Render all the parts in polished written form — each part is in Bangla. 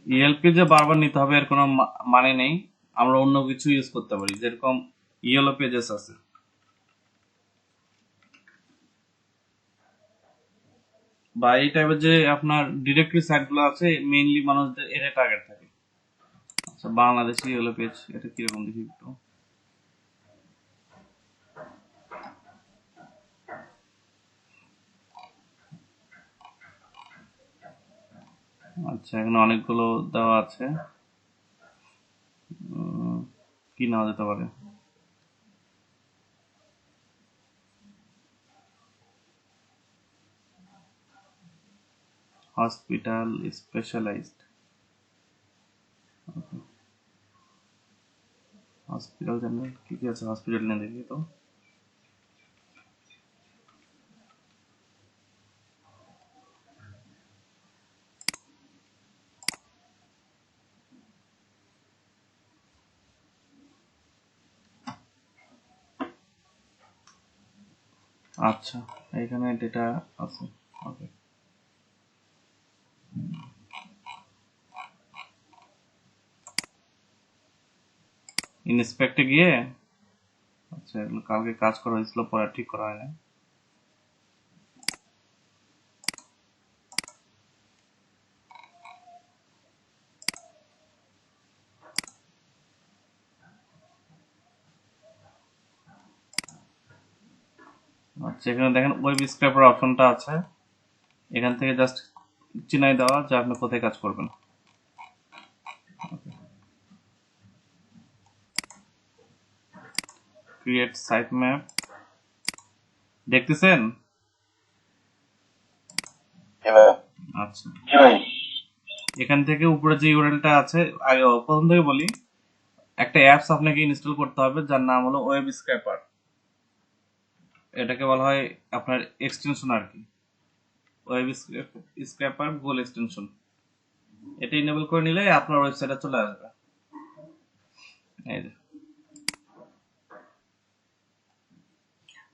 ইএলপি যে বারবার নিতে হবে এর কোনো মানে নেই, আমরা অন্য কিছু ইউজ করতে পারি, যেরকম ইয়েলো পেজেস আছে বা এই টাইপের যে আপনার ডিরেক্টরি সাইটগুলো আছে, মেইনলি মানুষদের এটা টার্গেট থাকে। আচ্ছা, বাংলাদেশি ইয়েলো পেজ এটা কিরকম দেখি একটু। আচ্ছা, এখানে অনেকগুলো দেওয়া আছে। কি নেওয়া যেতে পারে? হসপিটাল স্পেশালাইজড, হসপিটাল জানি কি কি আছে, হসপিটাল নিয়ে দেখি তো। আচ্ছা, এখানে ডেটা আছে। ওকে, ইন্সপেক্টে গিয়ে, আচ্ছা এগুলো কালকে কাজ করা হয়েছিল, পরে আর ঠিক করা হয় না। আচ্ছা, এখানে দেখেন ওয়েব স্ক্র্যাপার অপশনটা আছে, এখান থেকে জাস্ট চিনাই দেওয়া যে আপনি কোথায় কাজ করবেন। ক্রিয়েট সাইট ম্যাপ, দেখতেছেন? আচ্ছা, এখান থেকে উপরে যে ইউআরএলটা আছে, আগে প্রথম থেকে বলি, একটা অ্যাপস আপনাকে ইনস্টল করতে হবে যার নাম হলো ওয়েব স্ক্র্যাপার। এটাকে বলা হয় আপনার এক্সটেনশন আর কি, ওয়েব স্ক্র্যাপার গুগল এক্সটেনশন। এটা ইনেবল করে নিলে আপনার ওয়েবসাইটে চলে আসবে। এই যে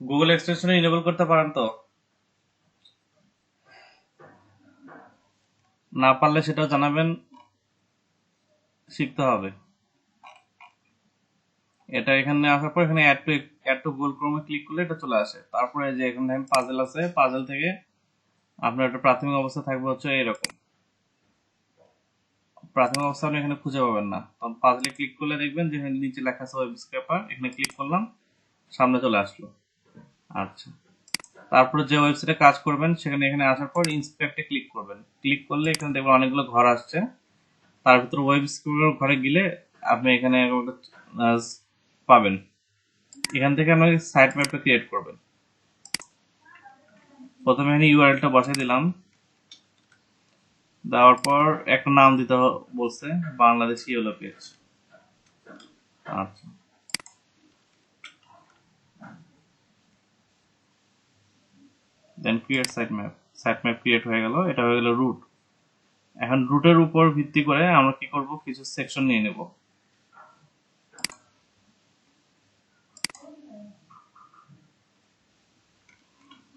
গুগল এক্সটেনশন ইনেবল করতে পারেন তো? না পারলে সেটাও জানাবেন, শিখতে হবে। এটা এখানে আসার পর এখানে অ্যাড টু গুগল ক্রোমে ক্লিক করলে এটা চলে আসে। তারপরে যে এখানে পাজেল আছে, পাজেল থেকে আপনার একটা প্রাথমিক অবস্থা থাকবে হচ্ছে এরকম। প্রাথমিক অবস্থা আপনি এখানে খুঁজে পাবেন না, তখন পাজলে ক্লিক করলে দেখবেন যে এখানে নিচে লেখা আছে ওয়েব স্ক্র্যাপার, এখানে ক্লিক করলাম, সামনে চলে আসলো। আচ্ছা, তারপরে যে ওয়েবসাইটে কাজ করবেন সেখানে এখানে আসার পর ইন্সপেক্টে ক্লিক করবেন। ক্লিক করলে এখানে দেখবেন অনেকগুলো ঘর আসছে, তার ভিতরে ওয়েব স্ক্র্যাপার ঘরে গেলে আপনি এখানে পাবেন। এখান থেকে আপনি সাইট ম্যাপটা ক্রিয়েট করবেন। প্রথমে এখানে ইউআরএলটা বসাই দিলাম, দেওয়ার পর একটা নাম দিতে বলছে, বাংলাদেশ ইয়েলো পেজ। আচ্ছা, then create site map. Site map create হয়ে গেল, এটা হয়ে গেল রুট। এখন রুটের উপর ভিত্তি করে আমরা কি করব, কিছু সেকশন নিয়ে নেব।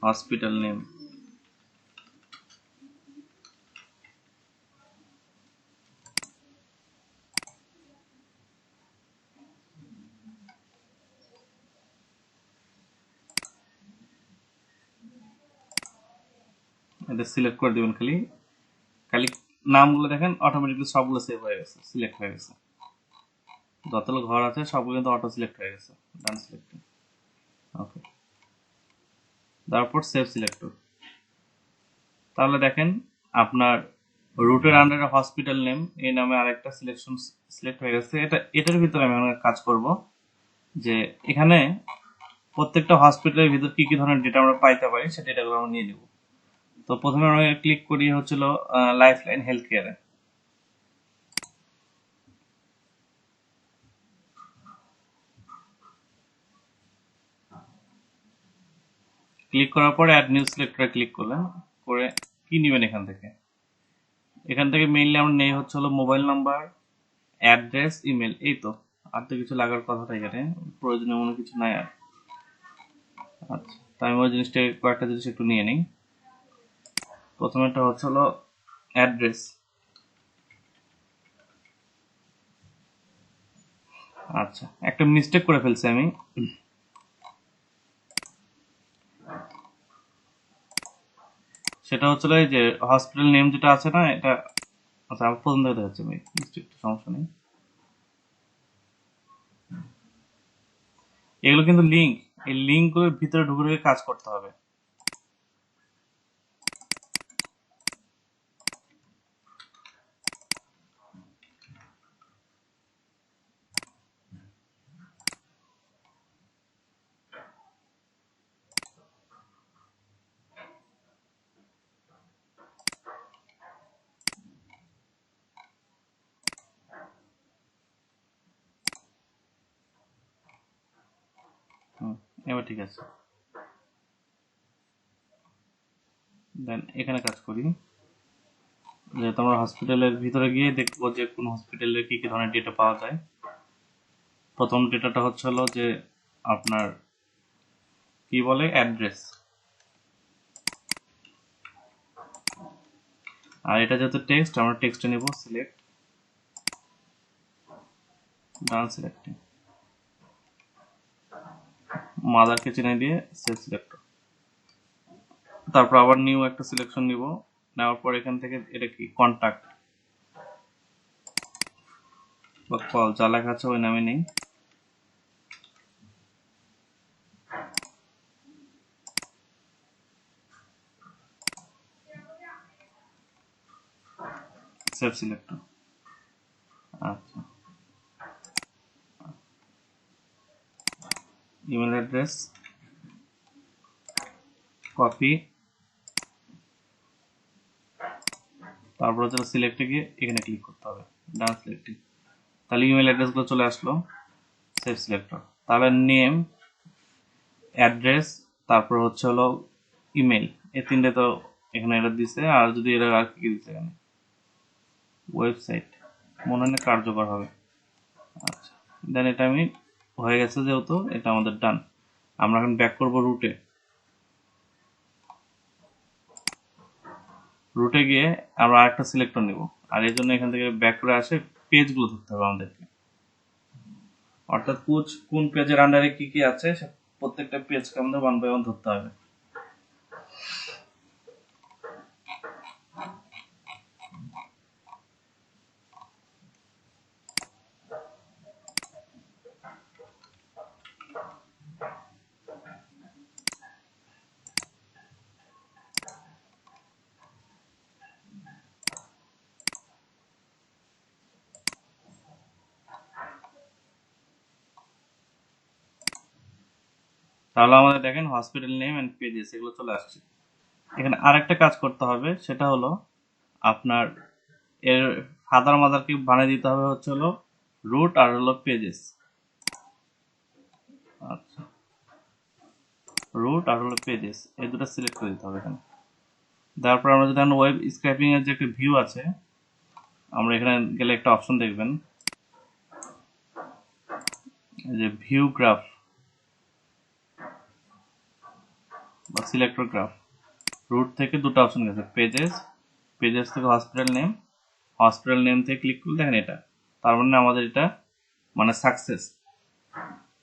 হসপিটাল নেম, এটা সিলেক্ট করে দিবেন। খালি খালি নামগুলো দেখেন অটোমেটিকলি সবগুলো সেভ হয়ে গেছে, সিলেক্ট হয়ে গেছে। যতগুলো ঘর আছে সবগুলো কিন্তু অটো সিলেক্ট হয়ে গেছে, ডান সিলেক্ট। ওকে, তারপর সেভ সিলেক্টর। তাহলে দেখেন আপনার রুটের আন্ডারে হসপিটাল নেম এই নামে আরেকটা সিলেকশন সিলেক্ট হয়ে গেছে। এটার ভিতরে আমি কাজ করব যে এখানে প্রত্যেকটা হসপিটালের ভিতর কি কি ধরনের ডেটা আমরা পাইতে পারি সে ডেটাগুলো আমরা নিয়ে নেব। তো প্রথমে আমরা ক্লিক করি হচ্ছিল লাইফ লাইন হেলথ কেয়ারে। ক্লিক করার পরে অ্যাড নিউ সিলেক্টরে ক্লিক করলেন, করে কি নেবেন এখান থেকে। এখান থেকে মেইনলি আমরা নেই হচ্ছে হলো মোবাইল নাম্বার, অ্যাড্রেস, ইমেল, এই তো। আর তো কিছু লাগার কথাটা এখানে প্রয়োজনীয় মনে কিছু নাই আর। আচ্ছা, তাই আমি ওই জিনিসটা কয়েকটা জিনিস একটু নিয়ে নিই। প্রথমেটা হচ্ছে হলো অ্যাড্রেস। আচ্ছা, একটা মিস্টেক করে ফেলছি আমি। সেটা হচ্ছিল এই যে হসপিটাল নেম যেটা আছে না, এটা আচ্ছা আমার প্রথম থেকে দেখাচ্ছি ভাই, মিস্টেক, সমস্যা নেই। এগুলো কিন্তু লিঙ্ক, এই লিঙ্কগুলোর ভিতরে ঢুকে ঢুকে কাজ করতে হবে। এবার ঠিক আছে, দেন এখানে কাজ করি। যেহেতু আমরা হসপিটালের ভিতরে গিয়ে দেখবো যে কোন হসপিটালের কি কি ধরনের ডেটা পাওয়া যায়। প্রথম ডেটাটা হচ্ছে হলো যে আপনার কি বলে অ্যাড্রেস, আর এটা যেহেতু টেক্সট, আমরা টেক্সটে নেব, সিলেক্ট, ডান সিলেক্টিং, মাদারকে চিনে দিয়ে সেভ সিলেক্ট। তারপর আবার নিউ একটা সিলেকশন নিব, নেওয়ার পর এখান থেকে এটা কি কন্টাক্ট বা কল যা লেখা আছে ওই নামে নেই। Save select. আচ্ছা, ইমেল অ্যাড্রেস কপি, তারপর হচ্ছে সিলেক্টে গিয়ে এখানে ক্লিক করতে হবে, ডান সিলেক্টিং। তাহলে ইমেল অ্যাড্রেসগুলো চলে আসলো, সেভ সিলেক্টর। তাহলে নেম, অ্যাড্রেস, তারপর হচ্ছে হলো ইমেল, এই তিনটে তো এখানে এটা দিছে। আর যদি এরা আর কি দিচ্ছে এখানে, ওয়েবসাইট মনে হয় না কার্যকর হবে। আচ্ছা, দেন এটা আমি হয়ে গেছে, যেহেতু এটা আমাদের ডান। আমরা এখন ব্যাক করব রুটে। রুটে গিয়ে আমরা আরেকটা সিলেক্টর নিব, আর এই জন্য এখান থেকে ব্যাক করে আসে পেজগুলো ধরতে হবে আমাদেরকে, অর্থাৎ কোন পেজের আন্ডারে কি কি আছে প্রত্যেকটা পেজকে আমাদের ওয়ান বাই ওয়ান ধরতে হবে। তাহলে আমাদের দেখেন হসপিটাল নেম এন্ড পেজেস এগুলো চলে আসছে। এখানে আরেকটা কাজ করতে হবে, সেটা হলো আপনার এর ফাদার মাদারকে বানিয়ে দিতে হবে হচ্ছে হলো রুট আর হলো পেজেস। আচ্ছা, রুট আর হলো পেজেস এই দুটো সিলেক্ট করে দিতে হবে এখানে। তারপর আমরা যদি ওয়েব স্ক্র্যাপিং এর যে একটা ভিউ আছে, আমরা এখানে গেলে একটা অপশন দেখবেন, এই যে ভিউ গ্রাফ বা সিলেক্টর গ্রাফ। রুট থেকে দুটো অপশন গেছে, পেজেস, পেজেস থেকে হসপিটাল নেম, হসপিটাল নেম থেকে ক্লিক করলে দেখেন এটা, তার মানে আমাদের এটা মানে সাকসেস।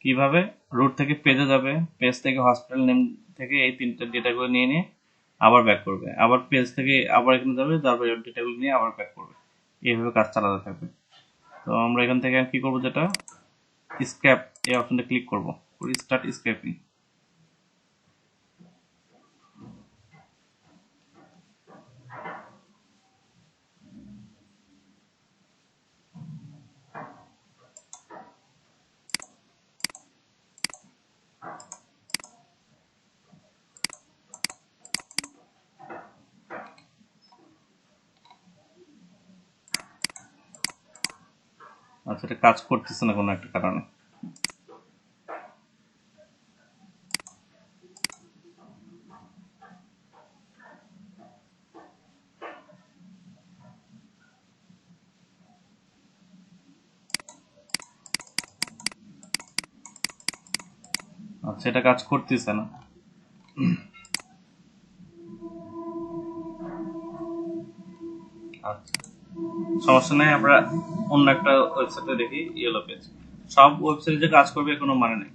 কিভাবে রুট থেকে পেজে যাবে, পেজ থেকে হসপিটাল নেম থেকে এই তিনটা ডেটাগুলো নিয়ে নিয়ে আবার ব্যাক করবে, আবার পেজ থেকে আবার এখানে যাবে, তারপর ডেটাগুলো নিয়ে আবার ব্যাক করবে, এইভাবে কাজ চালাতে থাকবে। তো আমরা এখান থেকে কি করব, যেটা স্ক্র্যাপ এই অপশনটা ক্লিক করব, স্টার্ট স্ক্র্যাপিং। আচ্ছা, এটা কাজ করতেছে না কোনো একটা কারণে। আচ্ছা, এটা কাজ করতেছে না। আচ্ছা, সমস্যা নেই, আমরা অন্য একটা ওয়েবসাইটে দেখি, ইয়েলো পেজ। সব ওয়েবসাইটে যে কাজ করবে কোনো মানে নেই।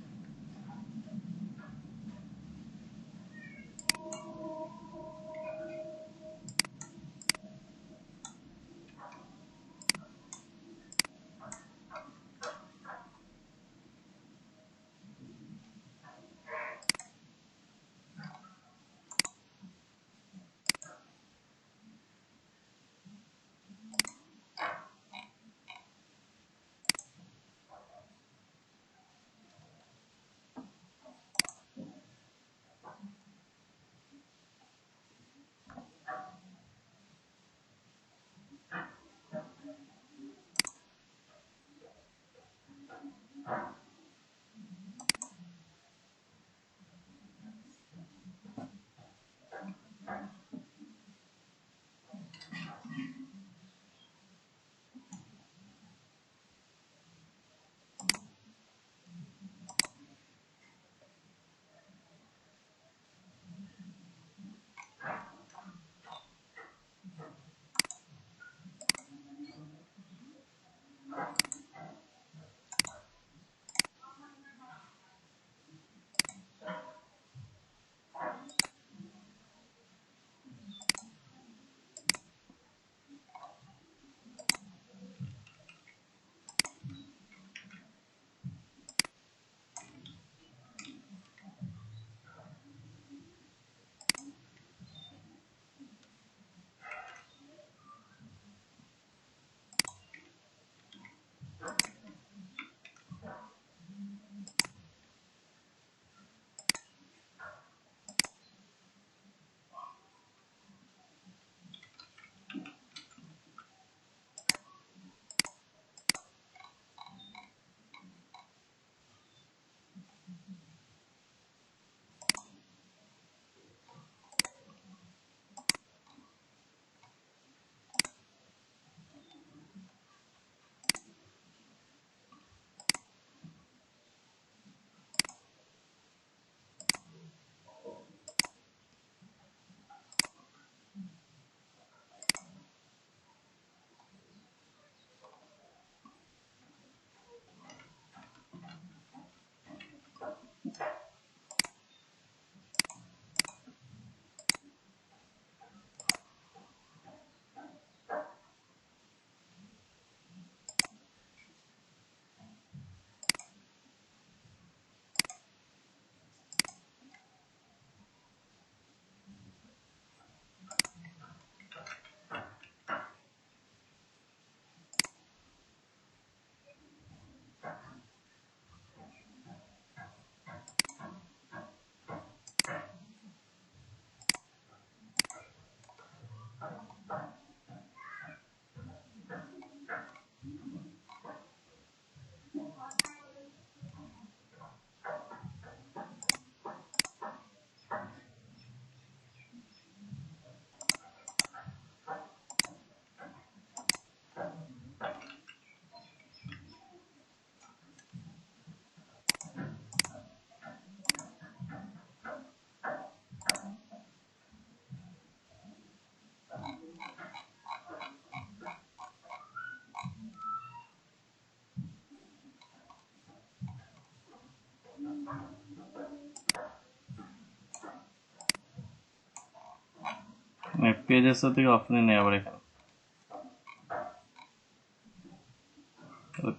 পেজের সাথে অপশনে নেই আবার এখানে,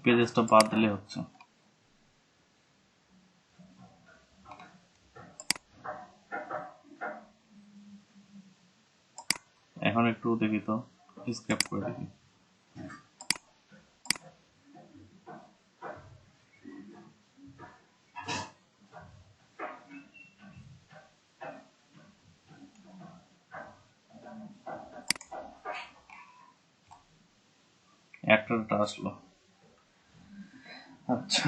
পেজেসটা বাদ দিলে হচ্ছে। এখন একটু দেখি তো, স্কেপ করে দেখি। একটা আসলো। আচ্ছা,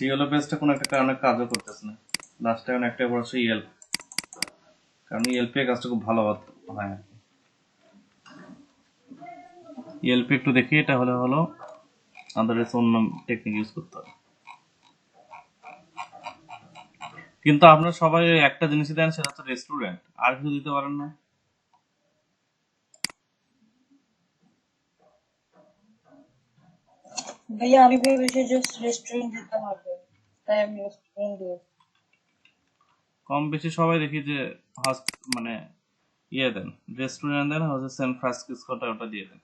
ইয়েলো পেজটা কোনো একটা কারণে কাজও করতেছে না। লাস্ট টাইম একটা বড় ইয়েল, কারণ ইয়েলপি কাজটা খুব ভালো হয় আর কি। ইয়েলপি একটু দেখি, এটা হলো আদারওয়াইজ অন্য টেকনিক ইউজ করতে হবে। কিন্তু আপনারা সবাই একটা জিনিসই দেন, সেটা হচ্ছে রেস্টুরেন্ট, আর কিছু দিতে পারেন না? भैया আমি ভেবেছি জাস্ট রেস্টুরেন্ট দিতে হবে, তাই আমি রেস্টুরেন্ট দিয়েছি। কম বেশি সবাই দেখি যে মানে ইয়ে দেন, রেস্টুরেন্ট দেন, হচ্ছে সেন্ট ফ্রান্সিসকোটা ওটা দিয়ে দেন।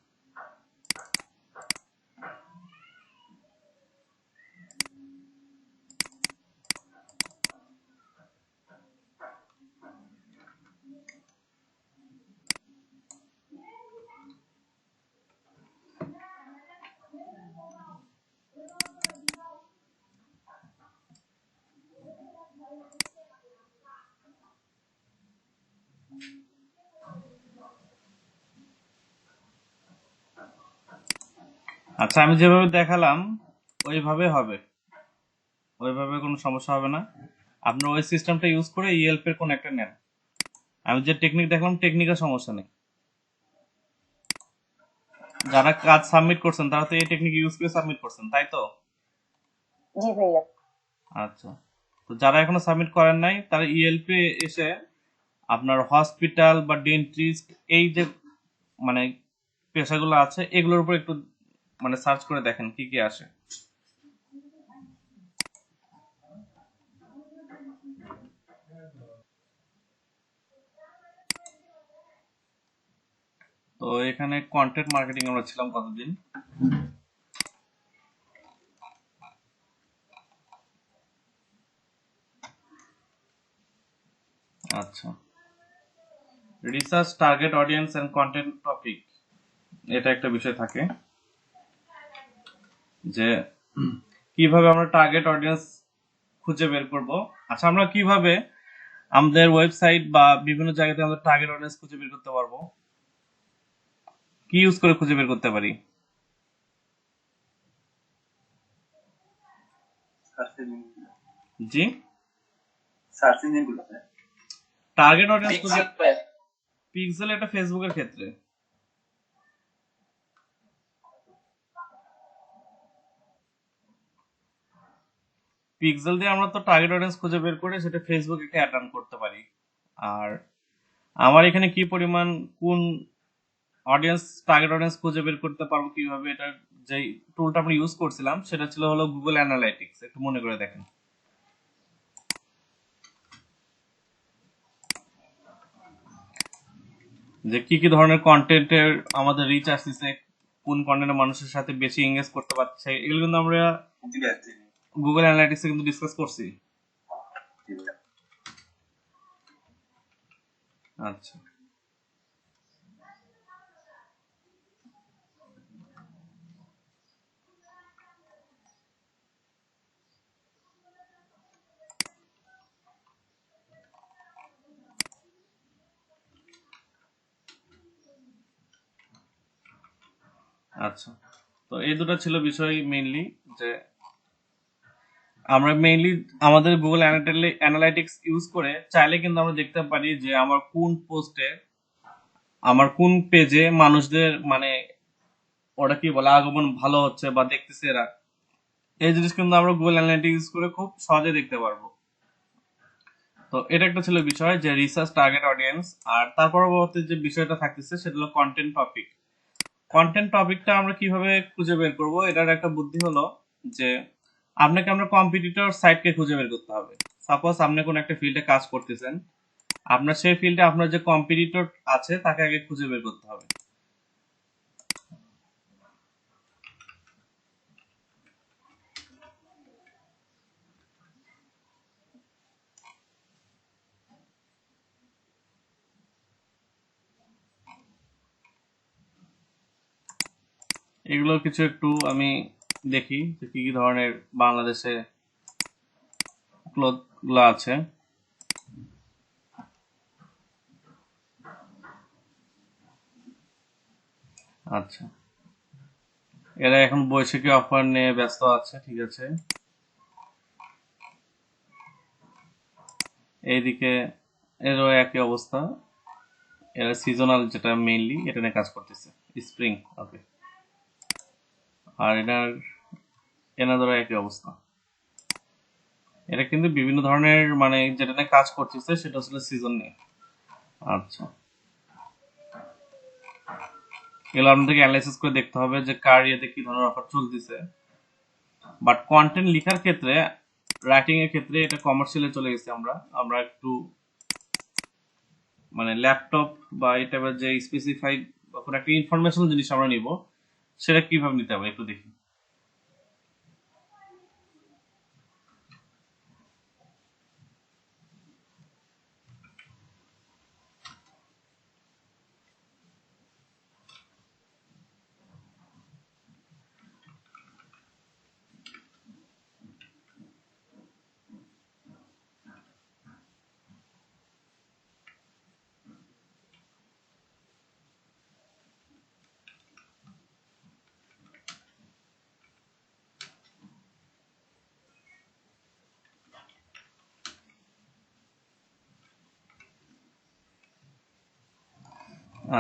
আচ্ছা, আমি যেভাবে দেখালাম ওইভাবে হবে, ওইভাবে কোনো সমস্যা হবে না। আপনার ওই সিস্টেমটা ইউজ করে ইএলপি এর কোন একটা নেন। আমি যে টেকনিক দেখলাম, টেকনিকের সমস্যা নেই। যারা কাজ সাবমিট করছেন তারা তো এই টেকনিক ইউজ করে সাবমিট করছেন, তাই তো? জি ভাইয়া। আচ্ছা, তো যারা এখনো সাবমিট করেন নাই তারা ইএলপি এসে আপনার হসপিটাল বা ডেন্টিস্ট, এই যে মানে পেশাগুলো আছে এগুলোর উপর একটু মানে সার্চ করে দেখেন কি কি আসে। তো এখানে কন্টেন্ট মার্কেটিং আমরা ছিলাম কতদিন? আচ্ছা, research, target audience and content topic, এটা একটা বিষয় থাকে যে কিভাবে আমরা টার্গেট অডিয়েন্স খুঁজে বের করব। আচ্ছা, আমরা কিভাবে আমাদের ওয়েবসাইট বা বিভিন্ন জায়গাতে আমাদের টার্গেট অডিয়েন্স খুঁজে বের করতে পারবো? কি ইউজ করে খুঁজে বের করতে পারি? জি, সার্চ ইঞ্জিনগুলোতে টার্গেট অডিয়েন্স খুঁজে পিক্সেল পিক্সেল, এটা ফেসবুকের ক্ষেত্রে। পিক্সেল দিয়ে আমরা তো টার্গেট অডিয়েন্স খুঁজে বের করে সেটা ফেসবুকে অ্যাড রান করতে পারি। আর আমার এখানে কি পরিমাণ কোন অডিয়েন্স, টার্গেট অডিয়েন্স খুঁজে বের করতে পারবো কিভাবে, এটার যে টুলটা আমরা ইউজ করছিলাম সেটা ছিল হলো গুগল অ্যানালাইটিক্স। একটু মনে করে দেখেন যে কি কি ধরনের কন্টেন্টের আমাদের রিচ আসতেছে, কোন কন্টেন্টের মানুষের সাথে বেশি এঙ্গেজ করতে পারছে, এগুলো কিন্তু আমরা গুগল অ্যানালাইটিক্সে কিন্তু ডিসকাস করছি। আচ্ছা, আচ্ছা, তো এই দুটো ছিল বিষয় মেইনলি, যে আমরা মেইনলি আমাদের গুগল অ্যানালাইটিক্স ইউজ করে চাইলে কিন্তু আমরা দেখতে পারি যে আমার কোন পোস্টে, আমার কোন পেজে মানুষদের মানে ওটা কি বলে আগমন ভালো হচ্ছে বা দেখতেছে এরা, এই জিনিস কিন্তু আমরা গুগল অ্যানালাইটিক্স ইউজ করে খুব সহজে দেখতে পারবো। তো এটা একটা ছিল বিষয় যে রিসার্চ, টার্গেট অডিয়েন্স। আর তার পরবর্তী যে বিষয়টা থাকতেছে সেটা হলো কন্টেন্ট টপিক। কন্টেন্ট টপিকটা আমরা কিভাবে খুঁজে বের করব, এটার একটা বুদ্ধি হলো যে আপনাকে আমরা কম্পিটিটর সাইটকে খুঁজে বের করতে হবে। সাপোজ আপনি কোন একটা ফিল্ডে কাজ করতেছেন, আপনার সেই ফিল্ডে আপনার যে কম্পিটিটর আছে তাকে আগে খুঁজে বের করতে হবে। এগুলো কিছু একটু আমি দেখি যে কি কি ধরনের বাংলাদেশে ক্লথ গুলো আছে। আচ্ছা, এরা এখন বৈশাখী অফার নিয়ে ব্যস্ত আছে, ঠিক আছে। এইদিকে এরও একই অবস্থা, এরা সিজনাল যেটা মেইনলি এটা নিয়ে কাজ করতেছে, স্প্রিং। ওকে, আর এনাদেরও একই অবস্থা। এটা কিন্তু বিভিন্ন ধরনের মানে যেটা নিয়ে কাজ করতেছে সেটা আসলে সিজন নিয়ে। আচ্ছা, এগুলো আপনাদেরকে অ্যানালাইসিস করে দেখতে হবে যে কার ইয়েতে কি ধরনের অফার চলতেছে। বাট কন্টেন্ট লেখার ক্ষেত্রে, রাইটিং এর ক্ষেত্রে এটা কমার্শিয়ালে চলে গেছে। আমরা একটু মানে ল্যাপটপ বা এই টাইপের যে স্পেসিফাইড বা কোনো একটা ইনফরমেশনাল জিনিস আমরা নিব, সেটা কিভাবে নিতে হবে একটু দেখি।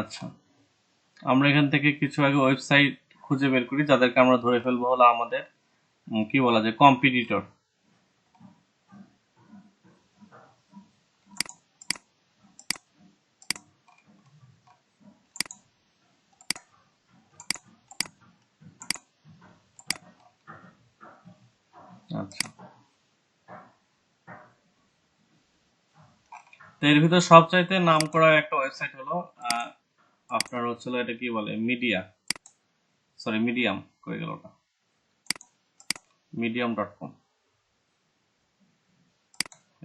আচ্ছা, আমরা এখান থেকে কিছু আগে ওয়েবসাইট খুঁজে বের করি যাদেরকে আমরা ধরে ফেলবো হলো আমাদের কি বলা যায় কম্পিটিটর। আচ্ছা, তো এর ভিতর সবচাইতে নাম করা একটা ওয়েবসাইট হলো আপনার হচ্ছিল এটা কি বলে মিডিয়াম করে গেল ওটা, medium.com।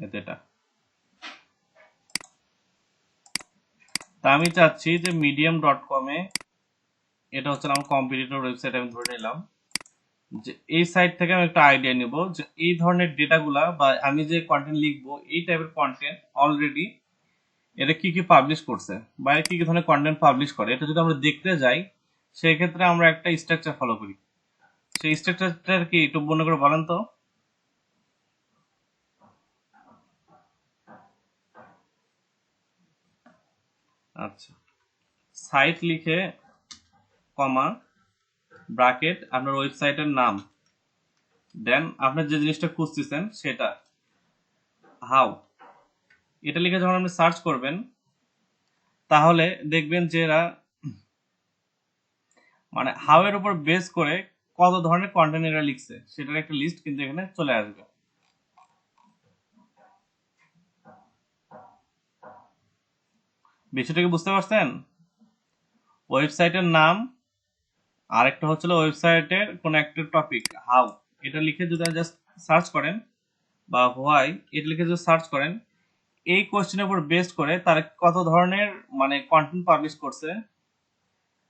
এটা তা আমি চাচ্ছি যে medium.com এ এটা হচ্ছে আমার কম্পিটিটর ওয়েবসাইট, আমি ধরে নিলাম যে এই সাইট থেকে আমি একটা আইডিয়া নিব যে এই ধরনের ডেটাগুলা বা আমি যে কন্টেন্ট লিখবো এই টাইপের কন্টেন্ট অলরেডি এটা কি কি পাবলিশ করছে বা কি কি ধরনের কন্টেন্ট পাবলিশ করে, এটা যদি আমরা দেখতে যাই সেই ক্ষেত্রে আমরা একটা স্ট্রাকচার ফলো করি। সেই স্ট্রাকচারটা কি একটু মনে করে বলেন তো। আচ্ছা, সাইট লিখে কমা ব্র্যাকেট আপনার ওয়েবসাইটের নাম, দেন আপনার যে জিনিসটা খুঁজতেছেন সেটা হাউ, এটা লিখে যখন আপনি সার্চ করবেন তাহলে দেখবেন যে এরা মানে হাউ এর উপর বেস করে কত ধরনের কন্টেন্ট এরা লিখছে সেটার একটা লিস্ট কিন্তু এখানে চলে আসবে। বিষয়টা কি বুঝতে পারছেন? ওয়েবসাইটের নাম, আরেকটা হচ্ছিল ওয়েবসাইটের কোন একটা টপিক হাউ, এটা লিখে যদি জাস্ট সার্চ করেন বা হোয়াই এটা লিখে যদি সার্চ করেন, এই কোশ্চেনের উপর বেসড করে তারা কত ধরনের মানে কন্টেন্ট পাবলিশ করছে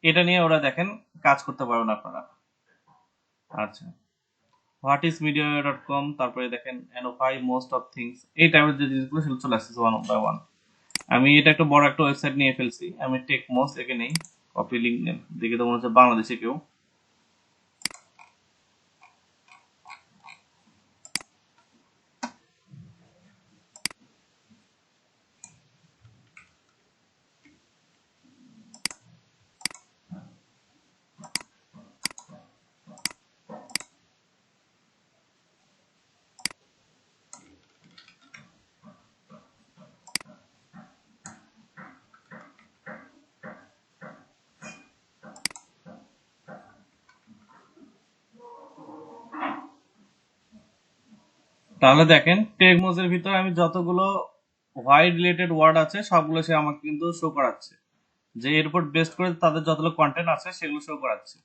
এটা নিয়ে ওরা দেখেন কাজ করতে পারবেন আপনারা। আচ্ছা, হোয়াট ইজ মিডিয়া.com, তারপরে দেখেন এনোফাই মোস্ট অফ থিংস, এই টাইপের যে জিনিসগুলো সেগুলো চলে আসছে ওয়ান বাই ওয়ান। আমি এটা একটা বড় একটা ওয়েবসাইট নিয়ে ফেলছি, আমি টেক মোস্ট একে নেই, কপি লিঙ্ক নেন, দেখে তো মনে হচ্ছে বাংলাদেশে কেউ। তাহলে দেখেন টেক মোজের ভিতরে আমি যতগুলো হোয়াই রিলেটেড ওয়ার্ড আছে সবগুলো সে আমাকে কিন্তু শো করাচ্ছে, যে এর উপর বেস্ট করে তাদের যতগুলো কন্টেন্ট আছে সেগুলো শো করাচ্ছে।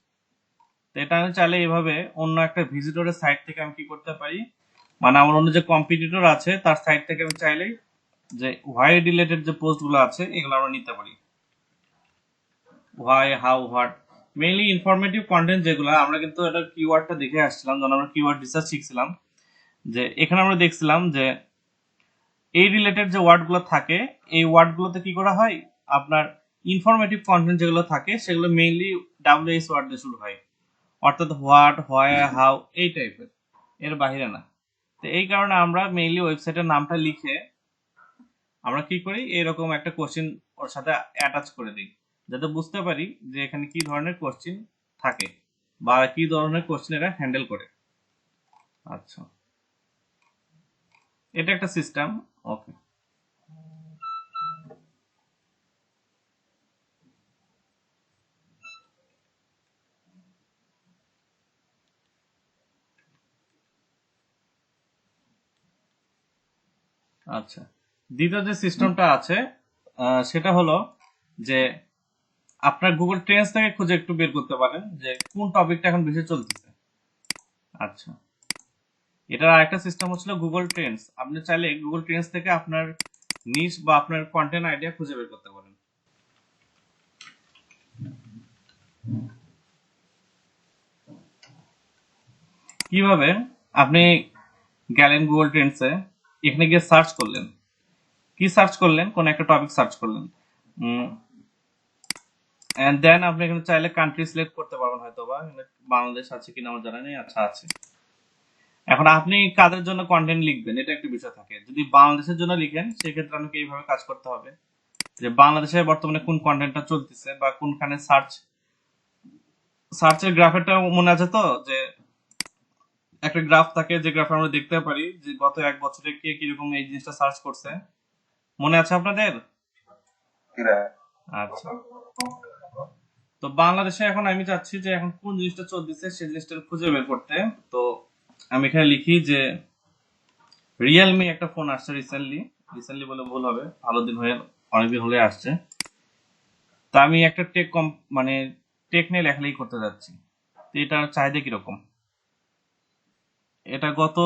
তো এটা আমি চাইলে এইভাবে অন্য একটা ভিজিটরের সাইট থেকে আমি কি করতে পারি, মানে আমার অন্য যে কম্পিটিটর আছে তার সাইট থেকে আমি চাইলেই যে হোয়াই রিলেটেড যে পোস্টগুলো আছে এগুলো আমরা নিতে পারি, why how what mainly informative content যেগুলো, আমরা কিন্তু এটা কিওয়ার্ডটা দেখে আসছিলাম যখন আমরা কিওয়ার্ড রিসার্চ শিখছিলাম, যে এখানে আমরা দেখছিলাম যে এই রিলেটেড যে ওয়ার্ডগুলো থাকে, এই ওয়ার্ডগুলোতে কি করা হয়, আপনার ইনফরমেটিভ কন্টেন্ট যেগুলো থাকে সেগুলো মেইনলি ডাব্লিউএইচ ওয়ার্ড দিয়ে শুরু হয়, অর্থাৎ হোয়াট, হোয়ার, হাউ, এই টাইপের, এর বাইরে না। তো এই কারণে আমরা মেইনলি ওয়েবসাইটের নামটা লিখে আমরা কি করি, এরকম একটা কোশ্চেন ওর সাথে অ্যাটাচ করে দিই, যাতে বুঝতে পারি যে এখানে কি ধরনের কোশ্চেন থাকে বা কি ধরনের কোশ্চেন এরা হ্যান্ডেল করে। আচ্ছা, এটা একটা সিস্টেম। ওকে, আচ্ছা। দ্বিতীয় যে সিস্টেমটা আছে সেটা হলো যে আপনার গুগল ট্রেন্ডস থেকে খুঁজে একটু বের করতে পারেন যে কোন টপিকটা এখন বেশি চলতেছে। আচ্ছা, এটার আরেকটা সিস্টেম হচ্ছিল গুগল ট্রেন্ডস। আপনি চাইলে গুগল ট্রেন্ডস থেকে আপনার নিশ বা আপনার কন্টেন্ট আইডিয়া খুঁজে বের করতে পারেন। কিভাবে, আপনি গেলেন গুগল ট্রেন্ডসে, এখানে গিয়ে সার্চ করলেন, কি সার্চ করলেন, কোন একটা টপিক সার্চ করলেন, এন্ড দেন আপনি এখানে চাইলে কান্ট্রি সিলেক্ট করতে পারবেন, হয়তো বা এখানে বাংলাদেশ আছে কিনা আমার জানা নেই। আচ্ছা, আছে। এখন আপনি কাদের জন্য কন্টেন্ট লিখবেন, এটা একটা বিষয় থাকে। যদি বাংলাদেশের জন্য লিখেন সেক্ষেত্রে আপনাকে এইভাবে কাজ করতে হবে যে বাংলাদেশে বর্তমানে কোন কন্টেন্টটা চলতেছে বা কোনখানে সার্চের গ্রাফেরটা মনে আছে তো, যে একটা গ্রাফ থাকে, যে গ্রাফে আমরা দেখতে পারি যে গত এক বছরে কে কিরকম এই জিনিসটা সার্চ করছে, মনে আছে আপনাদের? আচ্ছা, তো বাংলাদেশে এখন আমি চাচ্ছি যে এখন কোন জিনিসটা চলতেছে সেই জিনিসটা খুঁজে বের করতে। তো আমি এখানে লিখি যে রিয়েলমি একটা ফোন আসছে রিসেন্টলি বলে ভুল হবে, ভালো দিন হয়ে অনেকদিন হলে আসছে। তা আমি একটা মানে টেক নিয়ে লেখালেখি করতে যাচ্ছি। তো এটার চাহিদা কিরকম, এটা গত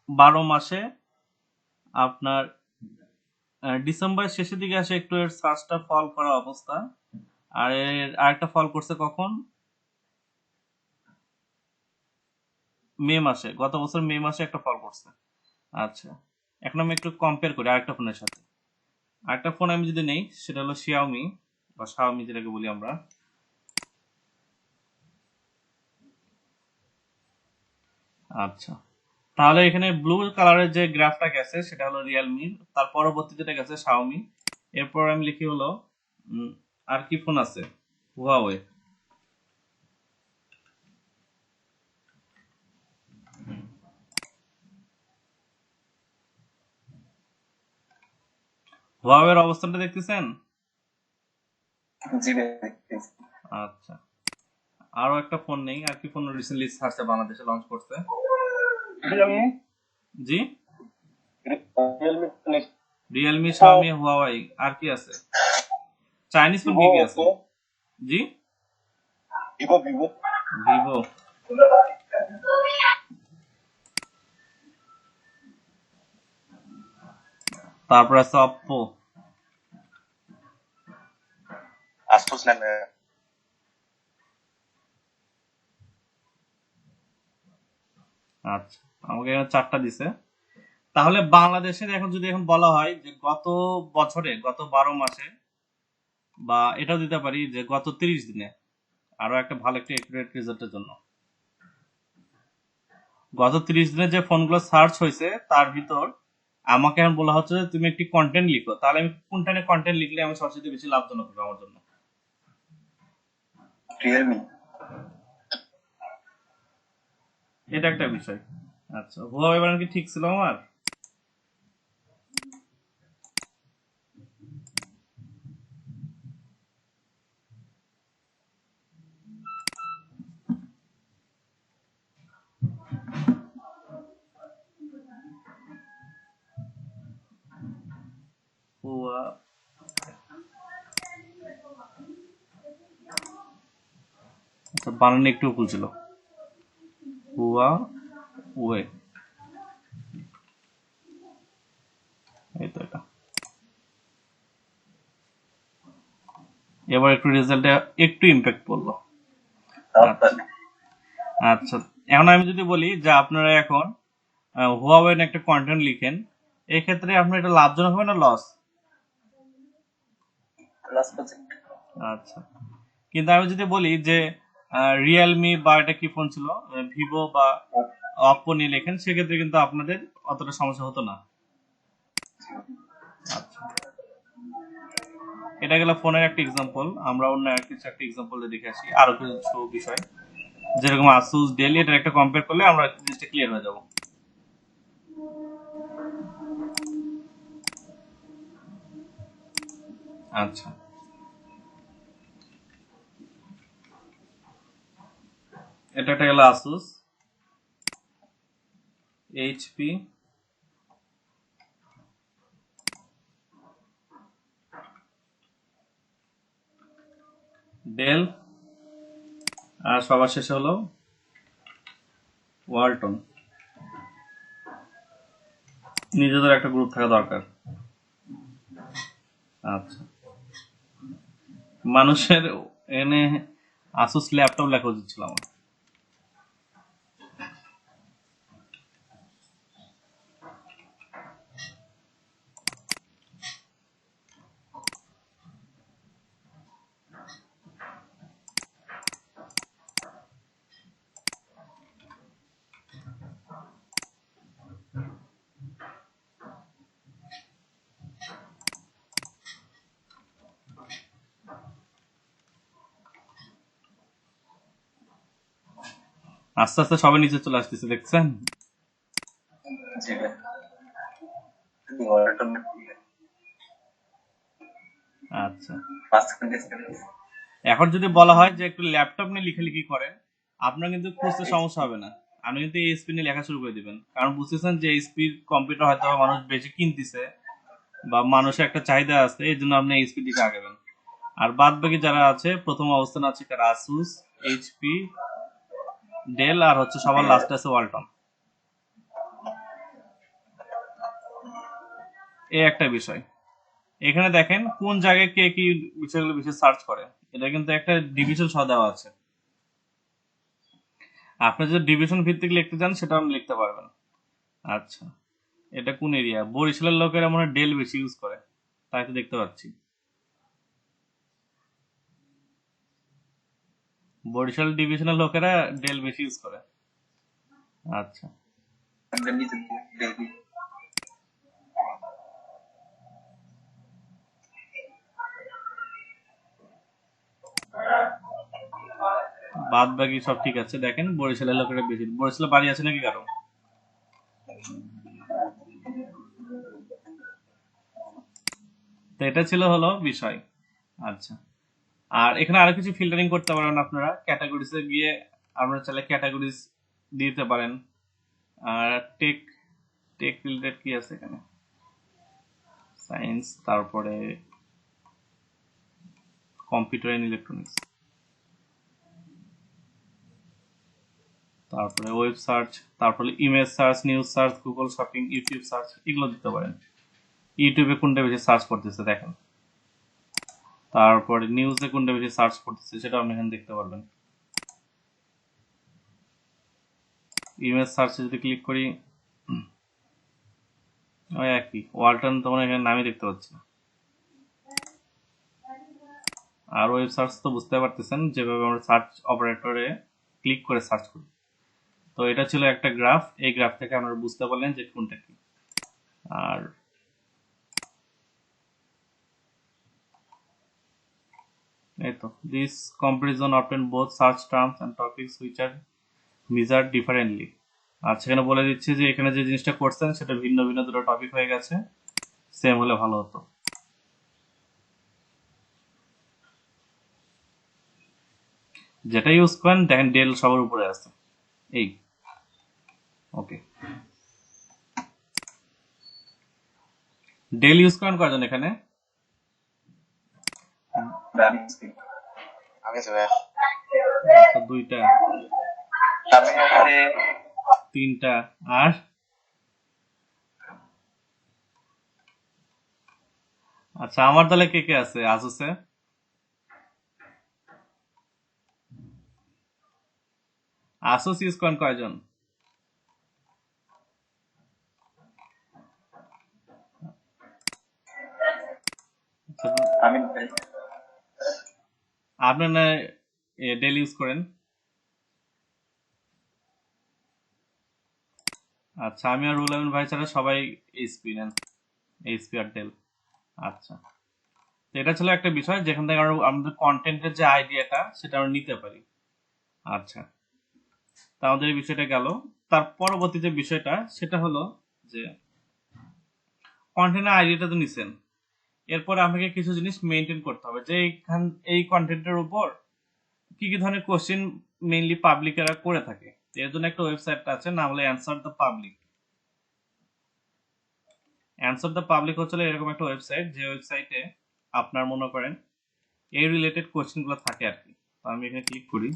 12 মাসে আপনার ডিসেম্বরের শেষের দিকে আসে একটু এর সার্চটা ফল করা অবস্থা। আর এর আরেকটা ফল করছে কখন, মে মাসে, গত বছর মে মাসে একটা ফল করছে। আচ্ছা, এখন আমি একটু কম্পেয়ার করি আরেকটা ফোনের সাথে। আরেকটা ফোন আমি যদি নেই, সেটা হলো শিয়াওমি বা শাওমি যেটাকে বলি আমরা। আচ্ছা, তাহলে এখানে ব্লু কালারের যে গ্রাফটা গেছে সেটা হলো রিয়েলমি, তার পরবর্তী যেটা গেছে শাওমি, এরপর আমি লিখি হলো আর কি ফোন আছে, হুয়াওয়ে। হুয়াওয়ের অবস্থানটা দেখতেছেন? জি ভাই। আচ্ছা, আরো একটা ফোন নেই, আর কি ফোন রিসেন্টলি ছাড়ছে, বাংলাদেশে লঞ্চ করছে? জি, রিয়েলমি, শাওমি, হুয়াওয়াই, আর কি আছে? চাইনিজ ফোন কি কি আছে? জি, ভিভো। তারপর আছে অপ্পো। Asus না আচ্ছা, আমাকে এখানে 4টা দিছে। তাহলে বাংলাদেশের এখন যদি এখন বলা হয় যে গত বছরে, গত 12 মাসে, বা এটাও দিতে পারি যে গত 30 দিনে, আরো একটা ভালো একটা একুরেট রেজাল্টের জন্য, গত 30 দিনে যে ফোনগুলো সার্চ হয়েছে তার ভিতর আমাকে এখন বলা হচ্ছে যে তুমি একটি কন্টেন্ট লিখো, তাহলে আমি কোনটা নিয়ে কন্টেন্ট লিখলে আমি সবচেয়ে বেশি লাভজনক হবে আমার জন্য? রিয়েলমি। এটা একটা বিষয়। আচ্ছা, হুয়াওয়ে বানান কি ঠিক ছিল আমার? হুয়া, আচ্ছা, বানান একটু ভুল ছিল। হুয়া ওয়ে, এই তো এটা। এবার একটু রেজাল্টে একটু ইম্প্যাক্ট পড়লো। আচ্ছা আচ্ছা, এখন আমি যদি বলি যে আপনারা এখন হুয়াওয়ে একটা কন্টেন্ট লিখেন, এই ক্ষেত্রে আপনার এটা লাভজনক হবে না লস? Last project. আচ্ছা, কিন্তু আমি যদি বলি যে রিয়েলমি বা এটা কি ফোন ছিল, ভিভো বা অপ্পো নিয়ে লেখেন, সেক্ষেত্রে কিন্তু আপনাদের অতটা সমস্যা হতো না। আচ্ছা, এটা গেল ফোনের একটা এক্সাম্পল। আমরা অন্য কিছু একটা এক্সাম্পল দেখে আসি, আরো কিছু বিষয় যেরকম আসুস ডেল, এটার একটা কম্পেয়ার করলে আমরা জিনিসটা ক্লিয়ার হয়ে যাব। আচ্ছা, এটা একটা গেল আসুস, এইচপি, ডেল, আর সবার শেষে হলো ওয়ালটন। নিজেদের একটা গ্রুপ থাকা দরকার। আচ্ছা, মানুষের এনে আসুস ল্যাপটপ লেখা উচিত ছিল আমার। আস্তে আস্তে সবাই নিচে চলে আসতেছে, দেখছেন? জি ভাই। Wharton আচ্ছা, মাঝখানে disconnect। এখন যদি বলা হয় যে একটু ল্যাপটপ নিয়ে লেখালেখি করেন, আপনার কিন্তু খুঁজতে সমস্যা হবে না। আপনি কিন্তু এইচপি নিয়ে লেখা শুরু করে দিবেন, কারণ বুঝতেছেন যে এইচপির কম্পিউটার হয়তো মানুষ বেশি কিনতেছে বা মানুষের একটা চাহিদা আছে, এই জন্য আপনি এইচপি দিকে আগাবেন। আর বাদ বাকি যারা আছে প্রথম অবস্থানে আছে কার আসুস, এইচপি, ডেল, আর হচ্ছে সবার লাস্টে আছে ওয়ালটন। এই একটা বিষয়। এখানে দেখেন কোন জায়গায় কে কি বিষয়গুলো বেশি সার্চ করে, এটা কিন্তু একটা ডিভিশন সহ দেওয়া আছে। আপনি যদি ডিভিশন ভিত্তিক লিখতে চান সেটা আপনি লিখতে পারবেন। আচ্ছা, এটা কোন এরিয়া? বরিশালের লোকেরা মনে হয় ডেল বেশি ইউজ করে, তাই তো দেখতে পাচ্ছি। বরিশাল ডিভিশনের লোকেরা ডেল বেশি ইউজ করে। আচ্ছা, আমাদের নিচে দেখবি। বাদ বাকি সব ঠিক আছে। দেখেন বরিশালের লোকেরা বেশি, বরিশালে বাড়ি আছে নাকি কারো? তো এটা ছিল হলো বিষয়। আচ্ছা, আর এখানে আরো কিছু ফিল্টারিং করতে পারেন আপনারা। ক্যাটাগরিজে গিয়ে আপনারা চাইলে ক্যাটাগরিজ দিতে পারেন। আর টেক, টেক রিলেটেড কি আছে এখানে? সায়েন্স, তারপরে কম্পিউটার এন্ড ইলেকট্রনিক্স, তারপরে ওয়েব সার্চ, তারপরে image search, news search, Google shopping, YouTube search, এগুলো দিতে পারেন। ইউটিউবে কোনটা বেশি সার্চ করতেছে দেখেন, তারপরে নিউজে কোনটা বেশি সার্চ করতেছে সেটা আপনি এখানে দেখতে পারবেন। ইমেজ সার্চে যদি ক্লিক করি, ওই একই ওয়ালটন, তখন এখানে নামই দেখতে পাচ্ছি না। আর ওয়েব সার্চ তো বুঝতে পারতেছেন যেভাবে আমরা সার্চ অপারেটরে ক্লিক করে সার্চ করি। তো এটা ছিল একটা গ্রাফ, এই গ্রাফ থেকে আমরা বুঝতে পারলেন যে কোনটা কি। আর এই তো, this comparison obtain both search terms and topics which are measured differently. আর সেখানে বলে দিচ্ছে যে এখানে যে জিনিসটা করছেন সেটা ভিন্ন ভিন্ন দুটো টপিক হয়ে গেছে, সেম হলে ভালো হতো। যেটা ইউজ করেন দেখেন ডেল সবার উপরে আছে। এই ওকে, ডেল ইউজ করেন কয়জন এখানে? আমি তো ভাই। আচ্ছা, দুইটা, আমি হচ্ছে তিনটা, আর আচ্ছা আমার দলে কে কে আছে আসুসে? আসুস ইউজ করেন কয়জন? আমি ভাই আপনার না ডেল ইউজ করেন? আচ্ছা, আমি আর রুল আমিন ভাই ছাড়া সবাই এইচপি নেন, এইচপি আর ডেল। আচ্ছা, তো এটা ছিল একটা বিষয় যেখান থেকে আমরা আমাদের কন্টেন্টের যে আইডিয়াটা সেটা আমরা নিতে পারি। আচ্ছা, তা আমাদের এই বিষয়টা গেল। তার পরবর্তী যে বিষয়টা সেটা হলো যে কন্টেন্টের আইডিয়াটা তো নিছেন, এরপরে আপনাকে কিছু জিনিস মেনটেন করতে হবে যে এই কন্টেন্টের উপর কি কি ধরনের কোশ্চেন মেইনলি পাবলিকেরা করে থাকে। এর জন্য একটা ওয়েবসাইট আছে, নাম হলো answer the public. Answer the public হচ্ছে এরকম একটা ওয়েবসাইট, যে ওয়েবসাইটে আপনার মনে করেন এই রিলেটেড কোশ্চেনগুলো থাকে আর কি। তো আমি এখানে ক্লিক করি।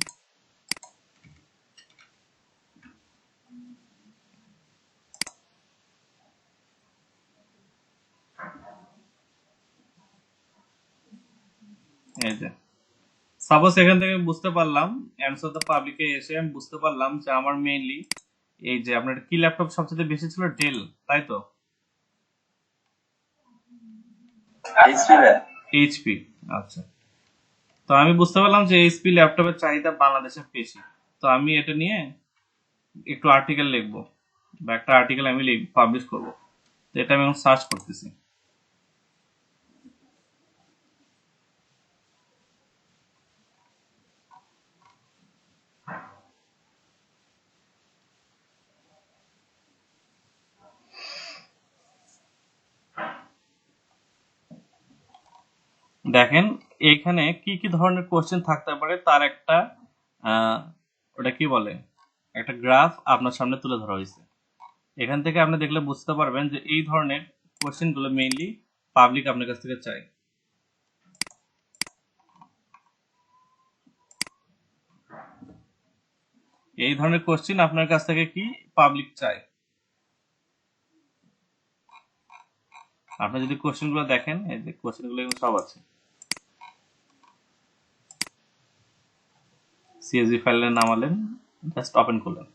এই যে সাপোজ এখান থেকে বুঝতে পারলাম, অ্যান্সার দ্য পাবলিকে এসে আমি বুঝতে পারলাম যে আমার মেইনলি এই যে আপনার কি ল্যাপটপ সবচেয়ে বেশি ছিল, ডেল, তাই তো? এইচপি ভাই এইচপি। আচ্ছা, তো আমি বুঝতে পারলাম যে এইচপি ল্যাপটপের চাহিদা বাংলাদেশে বেশি। তো আমি এটা নিয়ে একটু আর্টিকেল লিখবো, বা একটা আর্টিকেল আমি পাবলিশ করবো। তো এটা আমি এখন সার্চ করতেছি। দেখেন এখানে কি কি ধরনের কোশ্চেন থাকতে পারে তার একটা ওটা কি বলে, একটা গ্রাফ আপনার সামনে তুলে ধরা হয়েছে। এখান থেকে আপনি দেখলে বুঝতে পারবেন যে এই ধরনের কোশ্চেন গুলো মেইনলি পাবলিক আপনার কাছ থেকে চায়। এই ধরনের কোশ্চেন আপনার কাছ থেকে কি পাবলিক চায়। আপনি যদি কোশ্চেন গুলো দেখেন, এই যে কোশ্চেন গুলো এখানে সব আছে, সিএসভি ফাইলে নামালেন, জাস্ট ওপেন করলেন।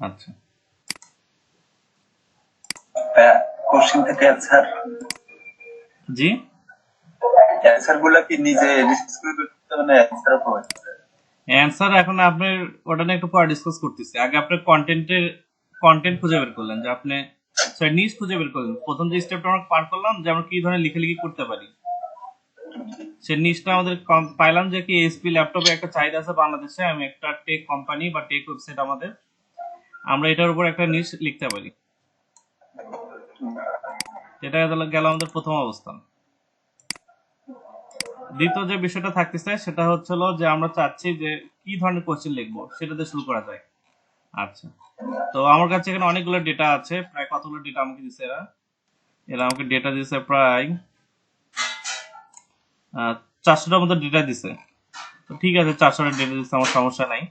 আচ্ছা, কোশ্চিন থেকে অ্যান্সার জি, অ্যান্সার গুলো কি নিজে রিসার্চ করে বের করতে হবে না অ্যান্সার প্রোভাইড করে? অ্যান্সার এখন আপনার ওটা নিয়ে একটু পরে ডিসকাস করতেছি। আগে আপনার কন্টেন্ট খুঁজে বের করলেন, যে আপনি নিজ খুঁজে বের করলেন। প্রথম যে স্টেপটা আমরা পার করলাম যে আমরা কি ধরনের লেখালেখি করতে পারি, সে নিচটা আমাদের পাইলাম যে কি এসপি ল্যাপটপে একটা চাহিদা আছে বাংলাদেশে। আমি একটা টেক কোম্পানি বা টেক ওয়েবসাইট আমাদের, আমরা এটার উপর একটা নিচ লিখতে পারি। এটা গেল আমাদের প্রথম অবস্থান। দ্বিতীয় যে বিষয়টা থাকতেছে সেটা হচ্ছিল যে আমরা চাচ্ছি যে কি ধরনের কোশ্চেন লিখবো, সেটাতে শুরু করা যায়। আচ্ছা, তো আমার কাছে এখানে অনেকগুলো ডেটা আছে, প্রায় কতগুলো ডেটা আমাকে দিচ্ছে এরা। এরা আমাকে ডেটা দিছে প্রায় 400টার মতো ডেটা দিছে। তো ঠিক আছে, 400টা ডেটা দিচ্ছে, আমার সমস্যা নাই।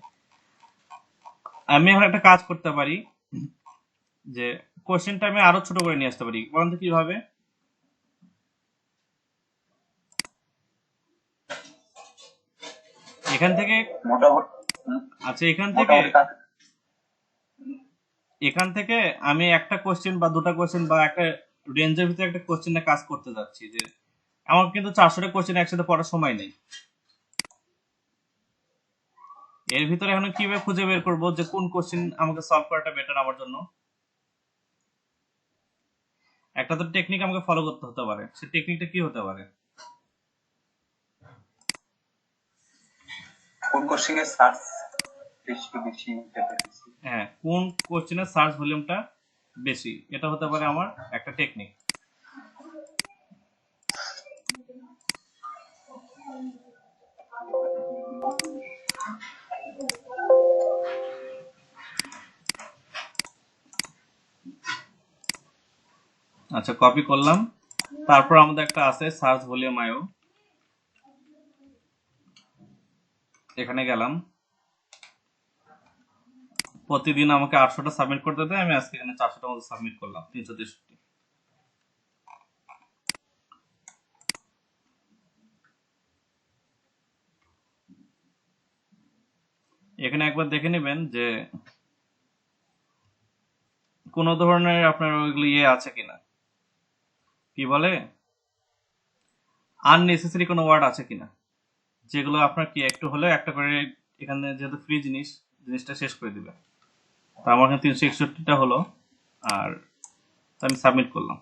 আমি এখন একটা কাজ করতে পারি যে কোশ্চেনটা আমি আরো ছোট করে নিয়ে আসতে পারি। বলেন তো কিভাবে? এখান থেকে, মোটামুটি আচ্ছা মোটামুটি এখান থেকে আমি একটা কোশ্চেন বা দুটা কোশ্চেন বা একটা রেঞ্জের ভিতরে একটা কোশ্চেন নিয়ে কাজ করতে যাচ্ছি। যে আমার কিন্তু 400টা কোশ্চেন একসাথে পড়ার সময় নেই। এর ভিতরে এখন কিভাবে খুঁজে বের করবো যে কোন কোশ্চেন আমাকে সলভ করাটা বেটার আমার জন্য? একটা তো টেকনিক আমাকে ফলো করতে হতে পারে, সে টেকনিকটা কি হতে পারে? কোন কোশ্চিনে সার্চ বেশি বেশি বেশি হ্যাঁ, কোন কোশ্চেনের সার্চ ভলিউমটা বেশি, এটা হতে পারে আমার একটা টেকনিক। আচ্ছা, কপি করলাম। তারপর আমাদের একটা আছে সার্চ ভলিউম আইও, এখানে গেলাম। প্রতিদিন আমাকে 800টা সাবমিট করতে দেয়, আমি আজকে এখানে 400টার মতো সাবমিট করলাম, 363। এখানে একবার দেখে নেবেন যে কোনো ধরনের আপনার ওইগুলো আছে কিনা, কি বলে, আননেসেসারি কোনো ওয়ার্ড আছে কিনা, যেগুলো আপনার কি একটু হলে একটা করে এখানে যেহেতু ফ্রি জিনিসটা শেষ করে দিবে। তো আমার এখানে 361টা হলো, আর আমি সাবমিট করলাম।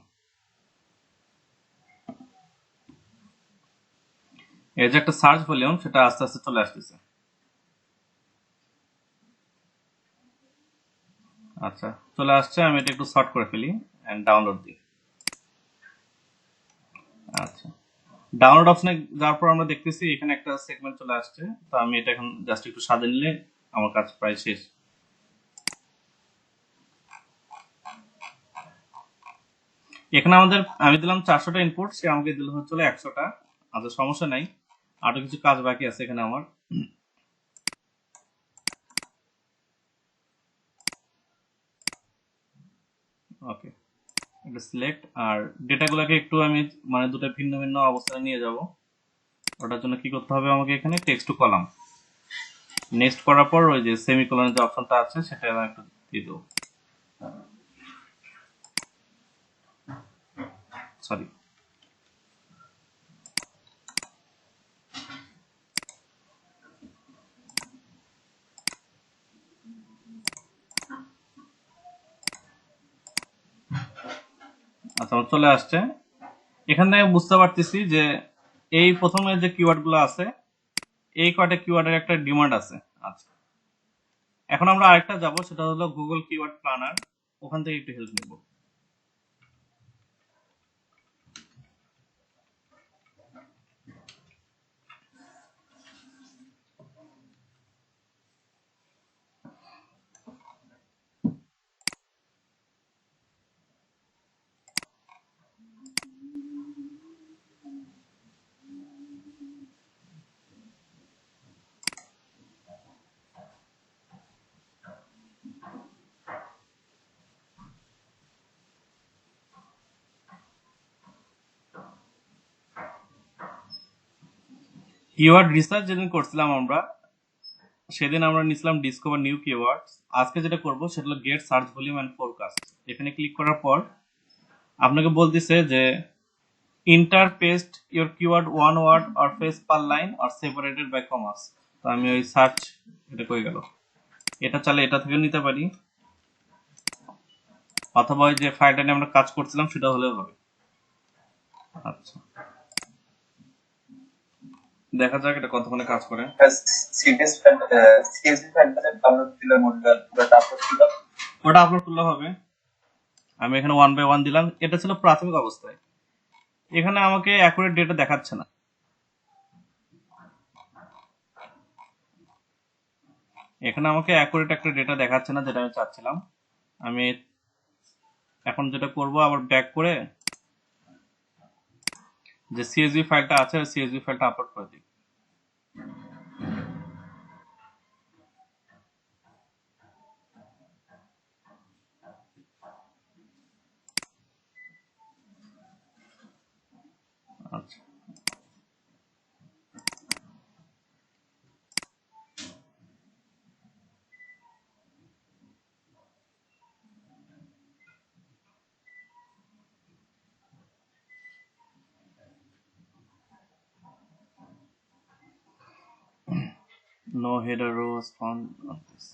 এই যে একটা সার্চ ভলিউম, সেটা আস্তে আস্তে চলে আসতেছে। আচ্ছা, চলে আসছে। আমি এটা একটু শর্ট করে ফেলি এন্ড ডাউনলোড দিই। আচ্ছা, ডাউনলোড অপশনে যাওয়ার পর আমরা দেখতেছি এখানে একটা সেগমেন্ট চলে আসছে। তো আমি এটা এখন জাস্ট একটু সাজিয়ে নিলে আমার কাজ প্রায় শেষ। এখানে আমি দিলাম 400টা ইনপুট, সে আমাকে দিল হচ্ছে 100টা। আচ্ছা, সমস্যা নাই, আরো কিছু কাজ বাকি আছে এখানে আমার। ওকে, এটা সিলেক্ট, আর ডেটাগুলোকে একটু আমি মানে দুটো ভিন্ন ভিন্ন অবস্থানে নিয়ে যাব। ওটার জন্য কি করতে হবে, আমাকে এখানে টেক্সট টু কলাম নেক্সট করার পর ওই যে সেমিকোলনের যে অপশনটা আছে সেটা আমি একটু দিয়ে দেবো। সরি, আচ্ছা, আমার চলে আসছে। এখানে বুঝতে পারতেছি যে এই প্রথমে যে কিওয়ার্ড গুলো আছে, এই কয়টা কিওয়ার্ডের একটা ডিমান্ড আছে। আচ্ছা, এখন আমরা আরেকটা যাব, সেটা হলো গুগল কিওয়ার্ড প্ল্যানার। ওখান থেকে একটু হেল্প নেব। কিওয়ার্ড রিসার্চ যেদিন করছিলাম আমরা, সেদিন আমরা নিছিলাম ডিসকভার নিউ কিওয়ার্ডস। আজকে যেটা করব সেটা হলো get search volume and forecast. এখানে ক্লিক করার পর আপনাকে বলতেছে যে enter paste your keyword one word or phrase per line or separated by commas. তো আমি ওই সার্চ, এটা কই গেল, এটা চালে এটা থেকে নিতে পারি, অথবা ওই যে ফাইলটা নিয়ে আমরা কাজ করছিলাম সেটা হলেও হবে। আচ্ছা, দেখা যাক এটা কতক্ষণে কাজ করে। সিএসভি ফাইলটা ডাউনলোড দিলে ওটা আপলোড দিলাম। ওটা আপলোড করলে হবে। আমি এখানে 1 বাই 1 দিলাম। এটা ছিল প্রাথমিক অবস্থায়। এখানে আমাকে অ্যাকুরেট ডেটা দেখাচ্ছে না। এখানে আমাকে অ্যাকুরেট একটা ডেটা দেখাচ্ছে না, যেটা আমি চাচ্ছিলাম। আমি এখন যেটা করব, আবার ব্যাক করে যে সিএসভি ফাইলটা আছে, সিএসভি ফাইলটা আপলোড করে দিই। আচ্ছা, no header row was found on this.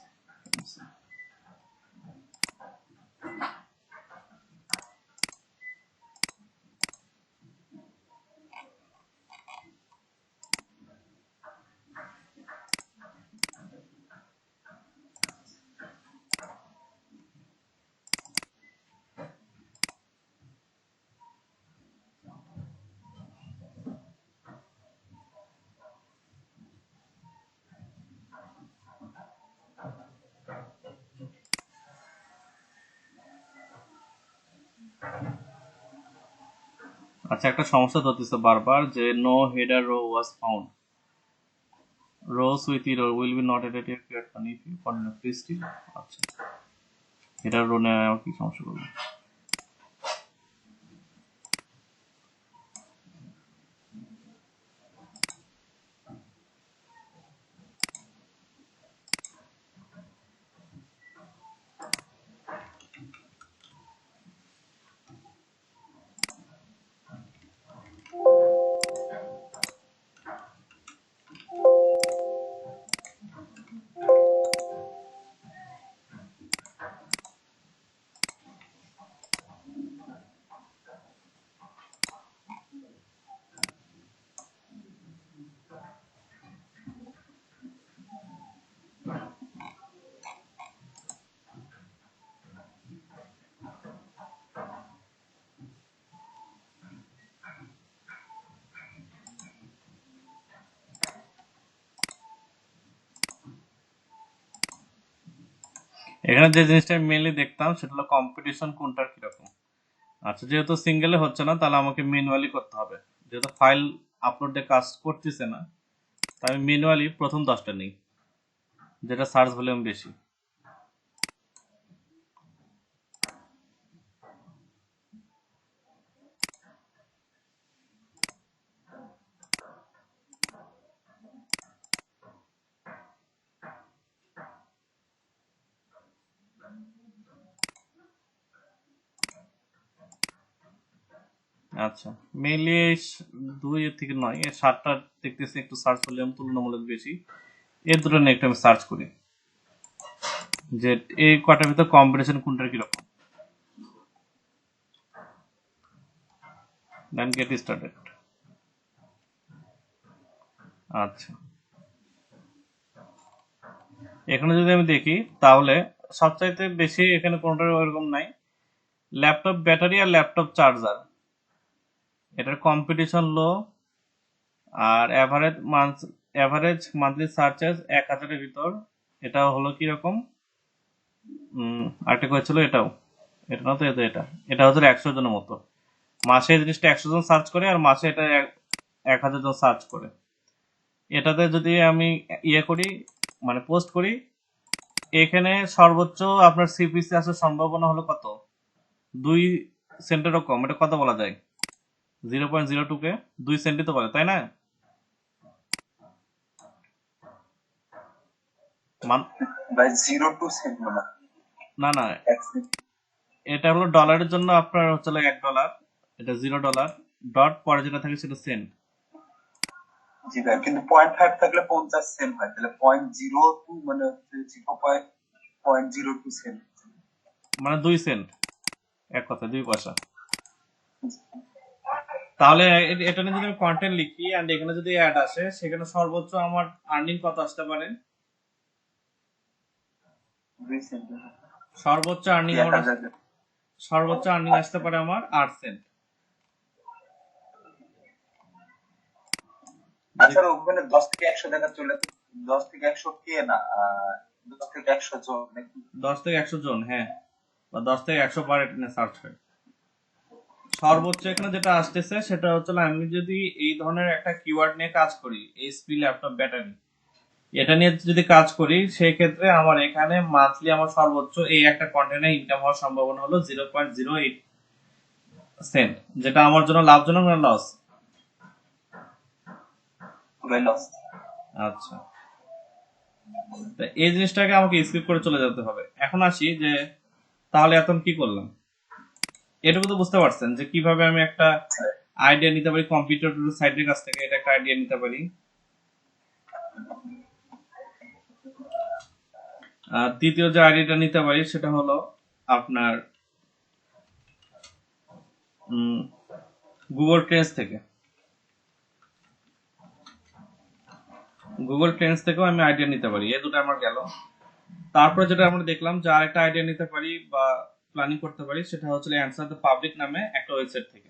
আচ্ছা, একটা সমস্যা ধরতেছে বারবার যে no header row was found. rows with error will be not added to your create one if you continue please still আচ্ছা এটা রো নেওয়া আমার কি সমস্যা করবে এখানে যে জিনিসটা মেইনলি দেখতাম সেটা হলো কম্পিটিশন কোনটার কিরকম আচ্ছা যেহেতু সিঙ্গেলে হচ্ছে না তাহলে আমাকে ম্যানুয়ালি করতে হবে যেহেতু ফাইল আপলোড দিয়ে কাজ করতেছে না তাই আমি ম্যানুয়ালি প্রথম 10টা নিই যেটা সার্চ ভলিউম বেশি আচ্ছা মেইনলি 2 এর থেকে নয় এই 7টা দেখতেছি একটু সার্চ ভলিউম তুলনামূলক বেশি এই দুটো নিয়ে একটু আমি সার্চ করি যে এই কটার ভিতর কম্পিটিশন কোনটার কিরকম দেন গেট স্টার্টেড আচ্ছা এখানে যদি আমি দেখি তাহলে সবচাইতে বেশি এখানে কোনটার ওরকম নাই ল্যাপটপ ব্যাটারি আর ল্যাপটপ চার্জার এটার কম্পিটিশন লো আর এভারেজ মান্থলি সার্চেস 1000 এর ভিতর এটা হলো কি রকম আরেকটা করেছিল এটা না তো এটা হচ্ছে 100 জনের মতো মাসে এই জিনিসটা 100 জন সার্চ করে আর মাসে এটা 1000 জন সার্চ করে এটাতে যদি আমি ইয়ে করি মানে পোস্ট করি এখানে সর্বোচ্চ আপনার সিপিসি আসার সম্ভাবনা হলো কত 2 সেন্টেরও কম এটা কত বলা যায় 0.02 কে 2 সেন্টই তো বলে তাই না ভাই 0 to সেন্ট না না 1 সেন্ট এটা হলো ডলারের জন্য আপনার হচ্ছে $1 এটা $0 ডট পরে যেটা থাকে সেটা সেন্ট জি ভাই কিন্তু 0.5 থাকলে 50 সেন্ট হয় তাহলে 0.02 মানে হচ্ছে 0.02 সেন্ট মানে 2 সেন্ট এক কথা 2 পয়সা তাহলে এটা নিয়ে যদি আমি কন্টেন্ট লিখি এন্ড এখানে যদি অ্যাড আসে সেখানে সর্বোচ্চ আমার আর্নিং কত আসতে পারে 2 সেন্ট সর্বোচ্চ আর্নিং আসতে পারে আমার 8 সেন্ট আচ্ছা ওখানে 10 থেকে 100 টাকা চলে 10 থেকে 100 কে না 10 থেকে 100 জন নাকি 10 থেকে 100 জন হ্যাঁ বা 10 থেকে 100 বার এটা সার্চ হয় সর্বোচ্চ এখানে যেটা আসতেছে সেটা হচ্ছে আমি যদি এই ধরনের একটা কিওয়ার্ড নিয়ে কাজ করি এইচপি ল্যাপটপ ব্যাটারি এটা নিয়ে যদি কাজ করি সেই ক্ষেত্রে আমার এখানে মান্থলি আমার সর্বোচ্চ এই একটা কন্টেন্টে ইনকাম হওয়ার সম্ভাবনা হলো 0.08 সেন্ট যেটা আমার জন্য লাভজনক না লস লস আচ্ছা তো এই জিনিসটাকে আমাকে স্কিপ করে চলে যেতে হবে এখন আসি যে তাহলে এখন কি করলাম এটুকু তো বুঝতে পারছেন যে কিভাবে আমি একটা আইডিয়া নিতে পারি কম্পিউটার সাইটের কাছ থেকে এটা একটা আইডিয়া নিতে পারি আর দ্বিতীয় যে আইডিয়াটা নিতে পারি সেটা হলো আপনার গুগল ট্রেন্ডস থেকেও আমি আইডিয়া নিতে পারি এই দুটো আমার গেল তারপরে যেটা আমরা দেখলাম যে আরেকটা আইডিয়া নিতে পারি বা প্ল্যানিং করতে পারি সেটা হচ্ছে অ্যান্সার দ্য পাবলিক নামে একটা ওয়েবসাইট থেকে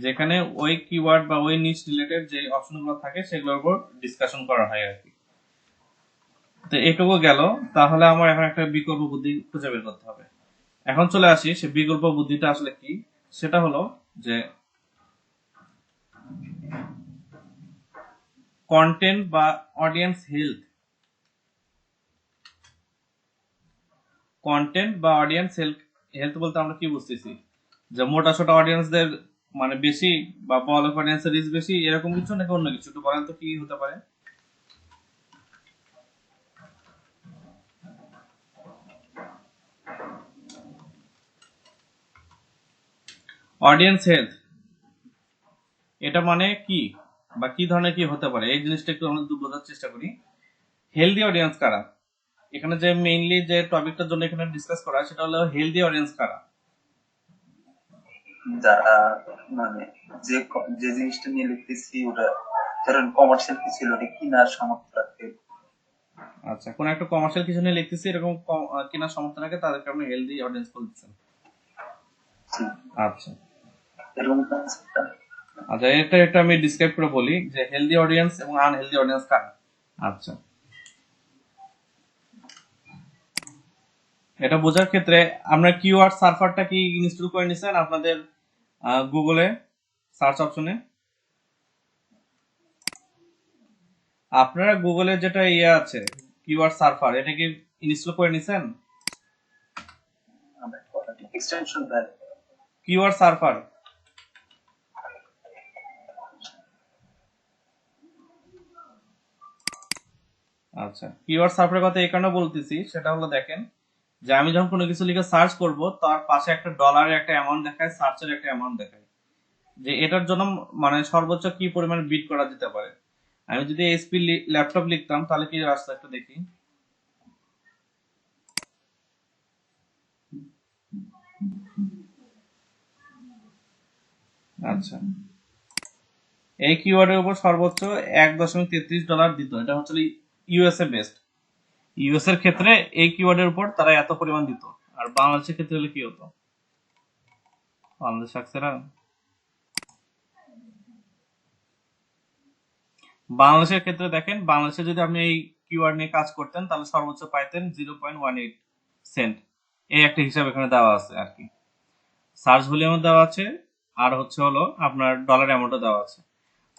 যেখানে ওই কিওয়ার্ড বা ওই নিশ রিলেটেড যে অপশনগুলো থাকে সেগুলোর উপর ডিসকাশন করা হয় আর কি তো এটুকু গেল তাহলে আমার এখন একটা বিকল্প বুদ্ধি খুঁজে বের করতে হবে এখন চলে আসি সে বিকল্প বুদ্ধিটা আসলে কি সেটা হলো যে কন্টেন্ট বা অডিয়েন্স হেলথ, কন্টেন্ট বা অডিয়েন্স হেলথ বলতে আমরা কি বুঝতেছি, যে মোটা সোটা অডিয়েন্সদের মানে বেশি বা বড় অডিয়েন্সের রিচ বেশি, এরকম কিছু নাকি অন্য কিছু? একটু বলেন তো কি হতে পারে। অডিয়েন্স হেলথ এটা মানে কি, বা কি ধরনের কি হতে পারে, এই জিনিসটা একটু আমরা বোঝার চেষ্টা করি। হেলদি অডিয়েন্স কারা, এখানে যে মেইনলি যে টপিকটার জন্য এখানে ডিসকাস করা হয় সেটা হলো হেলদি অডিয়েন্স কারা। যারা মানে যে জিনিসটা নিয়ে লিখতেছি ওটা ধরেন কমার্শিয়াল কিছু ছিল ওটা কিনার সামর্থ্য রাখে। আচ্ছা, কোন একটা কমার্শিয়াল কিছু নিয়ে লিখতেছি এরকম কেনার সমর্থ রাখে, তাদেরকে আপনি হেলদি অডিয়েন্স বলতেছেন। আচ্ছা এরকম কনসেপ্টটা আচ্ছা, এটা একটা আমি ডিসক্রাইব করে বলি যে হেলদি অডিয়েন্স এবং আনহেলদি অডিয়েন্স কারা। আচ্ছা, এটা বোঝার ক্ষেত্রে আমরা কিওয়ার্ড সার্ভারটা কি ইনস্টল করে নিছেন আপনাদের গুগলে সার্চ অপশনে? আপনারা গুগলে যেটা ইয়ে আছে কিওয়ার্ড সার্ভার, এটা কি ইনস্টল করে নিছেন? এক্সটেনশন দেয়। কিওয়ার্ড সার্ভার, আচ্ছা কিওয়ার্ড সার্ভারের কথা এই কারণে বলতেছি, সেটা হলো দেখেন যে আমি যখন কোনো কিছু লিখে সার্চ করব তার পাশে একটা ডলারের একটা অ্যামাউন্ট দেখায়, সার্চের একটা অ্যামাউন্ট দেখায়, যে এটার জন্য মানে সর্বোচ্চ কি পরিমাণ বিট করা যেতে পারে। আমি যদি এইচপি ল্যাপটপ লিখতাম তাহলে কি রাস্তা একটু দেখি। আচ্ছা, এই কিওয়ার্ডের উপর সর্বোচ্চ $1.33 দিত, এটা হচ্ছে ইউএসএ বেস্ট। ইউএস এর ক্ষেত্রে এই কিওয়ার্ডের উপর তারা এত পরিমাণ দিত, আর বাংলাদেশের ক্ষেত্রে হলে কি হতো? বাংলাদেশ আকছেরা, বাংলাদেশের ক্ষেত্রে দেখেন, বাংলাদেশে যদি আপনি এই কিওয়ার্ড নিয়ে কাজ করতেন তাহলে সর্বোচ্চ পাইতেন 0.18 সেন্ট। এই একটা হিসাব এখানে দেওয়া আছে আর কি, সার্চ ভলিউমও দেওয়া আছে, আর হচ্ছে হলো আপনার ডলার অ্যামাউন্টও দেওয়া আছে।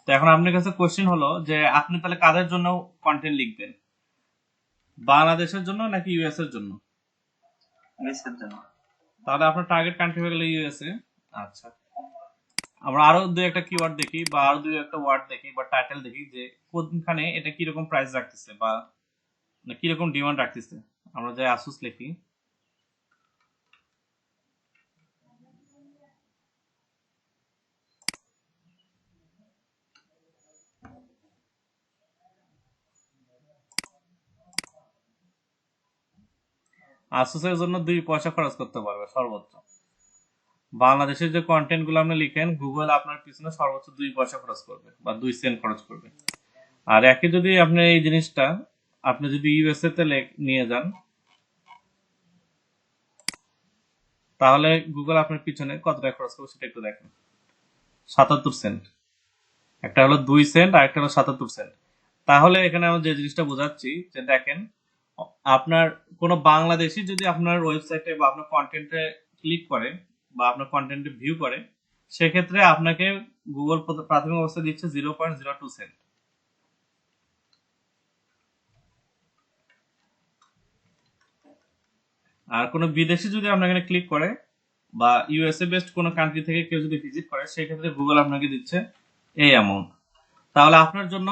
তো এখন আপনার কাছে কোশ্চেন হলো যে আপনি তাহলে কাদের জন্য কন্টেন্ট লিখবেন, বাংলাদেশের জন্য নাকি ইউএস এর জন্য? ইংলিশের জন্য। তাহলে আপনার টার্গেট কান্ট্রি হয়ে গেল ইউএসএ। আচ্ছা, আমরা আরো দুই একটা কিওয়ার্ড দেখি বা আরো দুই একটা ওয়ার্ড দেখি বা টাইটেল দেখি যে কোনখানে এটা কিরকম প্রাইস রাখতেছে বা কিরকম ডিমান্ড রাখতেছে। আমরা যে আসুস লিখি, আসুসের জন্য 2 পয়সা খরচ করতে পারবে সর্বোচ্চ। বাংলাদেশের যে কন্টেন্ট গুলো আপনি লিখেন গুগল আপনার পিছনে সর্বোচ্চ 2 পয়সা খরচ করবে বা 2 সেন্ট খরচ করবে। আর একই যদি আপনি এই জিনিসটা আপনি যদি ইউএসএ তে নিয়ে যান তাহলে গুগল আপনার পিছনে কত টাকা খরচ করবে সেটা একটু দেখেন। 77 সেন্ট, একটা হলো 2 সেন্ট আর একটা হলো 77 সেন্ট। তাহলে এখানে আমি যে জিনিসটা বোঝাচ্ছি যে দেখেন, আপনার কোনো বাংলাদেশি যদি আপনার ওয়েবসাইটে বা আপনার কন্টেন্টে ক্লিক করে বা আপনার কন্টেন্টে ভিউ করে, সেক্ষেত্রে আপনাকে গুগল প্রাথমিক অবস্থা দিচ্ছে 0.02 সেন্ট। আর কোনো বিদেশি যদি আপনার এখানে ক্লিক করে বা ইউএসএ বেসড কোনো কান্ট্রি থেকে কেউ যদি ভিজিট করে, সেক্ষেত্রে গুগল আপনাকে দিচ্ছে এই অ্যামাউন্ট। তাহলে আপনার জন্য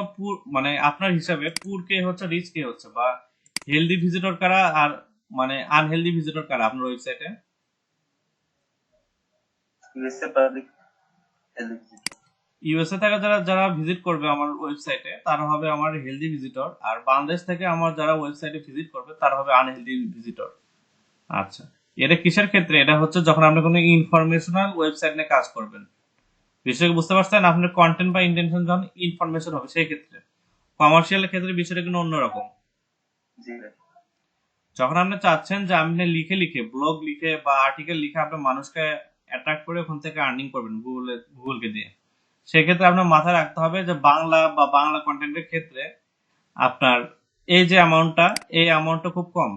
মানে আপনার হিসাবে পুর কে হচ্ছে, রিচ কে হচ্ছে, বা হেলদি ভিজিটর কারা আর মানে আনহেলদি ভিজিটর কারা আপনার ওয়েবসাইটে? ইউএসএ পাবলিক ইউএসএ থেকে যারা যারা ভিজিট করবে আমার ওয়েবসাইটে তারা হবে আমার হেলদি ভিজিটর, আর বাংলাদেশ থেকে আমার যারা ওয়েবসাইটে ভিজিট করবে তারা হবে আনহেলদি ভিজিটর। আচ্ছা, এটা কিসের ক্ষেত্রে? এটা হচ্ছে যখন আপনি কোনো ইনফরমেশনাল ওয়েবসাইট নিয়ে কাজ করবেন, বিষয়টা বুঝতে পারছেন? আপনার কন্টেন্ট বা ইন্টেনশন যখন ইনফরমেশন হবে সেই ক্ষেত্রে। কমার্শিয়াল ক্ষেত্রে বিষয়টা কিন্তু অন্যরকম। জি ভাই। যখন আপনি চাচ্ছেন যে আপনি লিখে লিখে ব্লগ লিখে বা আর্টিকেল লিখে আপনি মানুষকে অ্যাট্রাক্ট করে ওখান থেকে আর্নিং করবেন গুগলকে দিয়ে, সেক্ষেত্রে আপনার মাথায় রাখতে হবে যে বাংলা বা বাংলা কন্টেন্টের ক্ষেত্রে আপনার এই যে অ্যামাউন্টটা, এই অ্যামাউন্টটা খুব কম।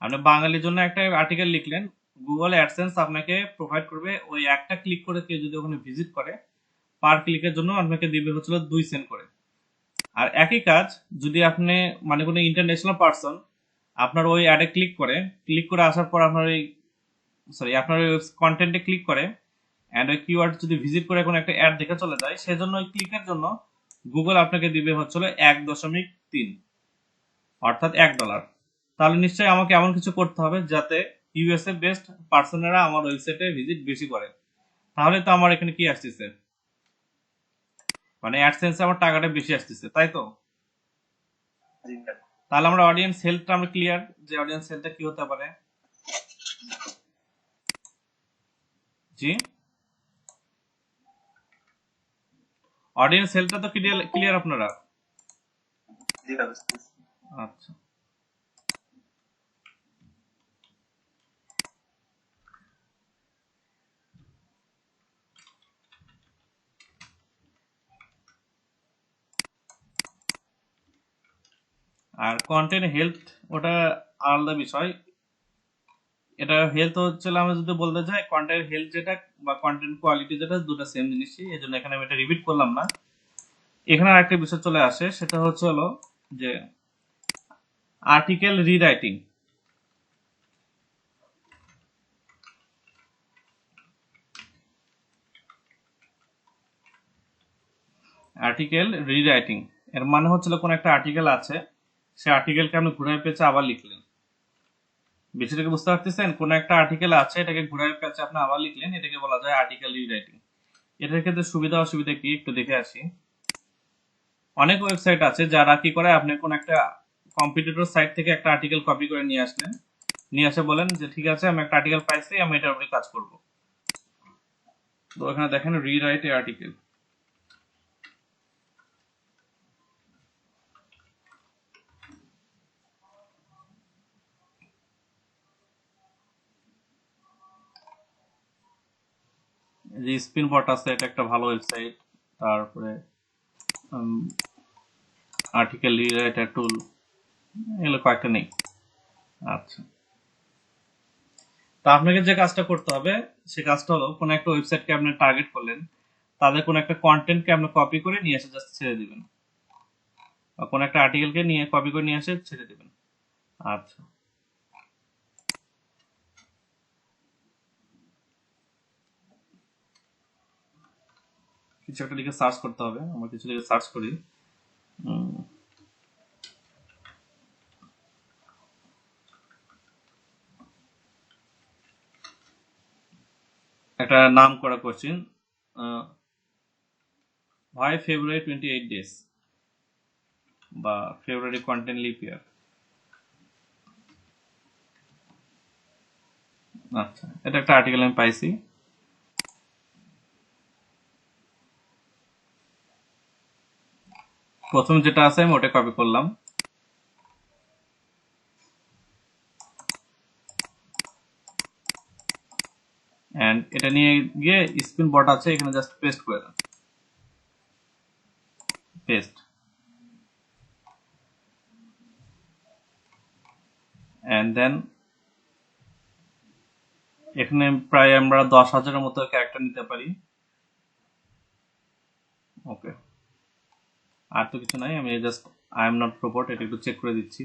আপনি বাঙালির জন্য একটা আর্টিকেল লিখলেন, গুগল অ্যাডসেন্স আপনাকে প্রোভাইড করবে ওই একটা ক্লিক করে কেউ যদি ওখানে ভিজিট করে পার ক্লিকের জন্য আপনাকে দিবে হচ্ছিল 2 সেন্ট করে। আর একই কাজ যদি আপনি মানে কোনো ইন্টারন্যাশনাল পারসন আপনার ওই অ্যাডে ক্লিক করে আসার পর আপনার ওই আপনার ওই কন্টেন্টে ক্লিক করে অ্যান্ড ওই কিওয়ার্ড যদি ভিজিট করে কোনো একটা অ্যাড দেখে চলে যায়, সেজন্য ওই ক্লিকের জন্য গুগল আপনাকে দিবে হচ্ছিল 1.3, অর্থাৎ $1। তাহলে নিশ্চয়ই আমাকে এমন কিছু করতে হবে যাতে ইউএসএ বেস্ট পার্সনেরা আমার ওয়েবসাইটে ভিজিট বেশি করে। তাহলে তো আমার এখানে কি আসতেছে, মানে অ্যাডসেন্সে আমার টাকাটা বেশি আসতেছে, তাই তো? জি স্যার। তাহলে আমরা অডিয়েন্স হেলথটা আমরা ক্লিয়ার যে অডিয়েন্স হেলথটা কি হতে পারে। জি, অডিয়েন্স হেলথটা তো ক্লিয়ার আপনারা? জি স্যার, বুঝতে পারছি। আচ্ছা, আর কন্টেন্ট হেলথ ওটা আলাদা বিষয়। এটা হেলথ হচ্ছে আমরা যদি বলতে চাই কন্টেন্ট হেলথ যেটা বা কন্টেন্ট কোয়ালিটি যেটা, দুটো সেম জিনিসই, এই জন্য এখানে আমি এটা রিপিট করলাম না। এখানে আরেকটা বিষয় চলে আসে, সেটা হচ্ছে হলো যে আর্টিকেল রিরাইটিং। আর্টিকেল রিরাইটিং এর মানে হচ্ছিল কোন একটা আর্টিকেল আছে, সে আর্টিকেলকে আপনি ঘুরায় পেঁচে আবার লিখলেন। বিষয়টাকে বুঝতে পারতেছেন? কোন একটা আর্টিকেল আছে, এটাকে ঘুরায় পেঁচে আপনি আবার লিখলেন, এটাকে বলা যায় আর্টিকেল রিরাইটিং। এটার ক্ষেত্রে সুবিধা অসুবিধা কি একটু দেখে আসি। অনেক ওয়েবসাইট আছে যারা কি করে, আপনি কোন একটা কম্পিটিটর সাইট থেকে একটা আর্টিকেল কপি করে নিয়ে আসলেন, নিয়ে আসে বলেন যে ঠিক আছে আমি একটা আর্টিকেল পাইছি, আমি এটার উপরে কাজ করব। তো এখানে দেখেন রিরাইট এ আর্টিকেল, যে স্পিন বট আছে, এটা একটা ভালো ওয়েবসাইট। তারপরে আর্টিকেল রিরাইটার টুল, এগুলো কয়েকটা নেই। আচ্ছা, তা আপনাকে যে কাজটা করতে হবে সে কাজটা হলো কোন একটা ওয়েবসাইটকে আপনি টার্গেট করলেন, তাদের কোন একটা কন্টেন্টকে আপনি কপি করে নিয়ে এসে জাস্ট ছেড়ে দিবেন, বা কোন একটা আর্টিকেলকে নিয়ে কপি করে নিয়ে এসে ছেড়ে দিবেন। আচ্ছা, কিছু একটা লিখে সার্চ করতে হবে, আমরা কিছু লিখে সার্চ করি। একটা নাম করা কোশ্চেন, হোয়াই ফেব্রুয়ারি 28 ডেজ, বা ফেব্রুয়ারি কন্টেন্ট লিপ ইয়ার। আচ্ছা, এটা একটা আর্টিকেল আমি পাইছি। প্রথম যেটা আছে আমি ওটা কপি করলাম, এন্ড এটা নিয়ে গিয়ে স্পিন বট আছে এখানে জাস্ট পেস্ট করে দেন, পেস্ট, এন্ড দেন এখানে প্রায় আমরা 10,000-এর মতো ক্যারেক্টার নিতে পারি। ওকে, আর তো কিছু নাই, আমি just I am not robot এটা একটু চেক করে দিচ্ছি।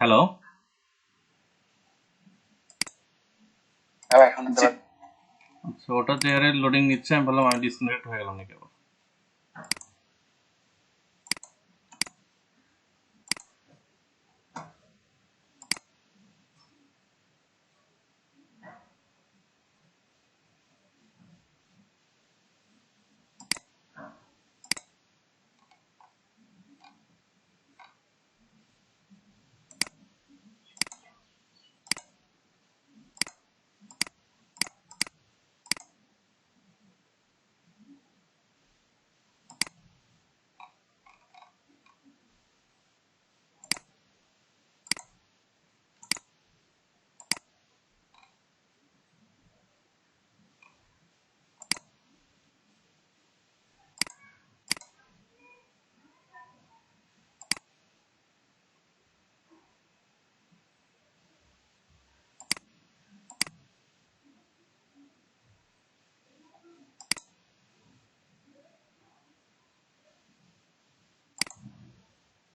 হ্যালো, হ্যাঁ, এখন আচ্ছা, ওটা যে লোডিং নিচ্ছে আমি বললাম আমি ডিসকানেক্ট হয়ে গেলাম নাকি আবার।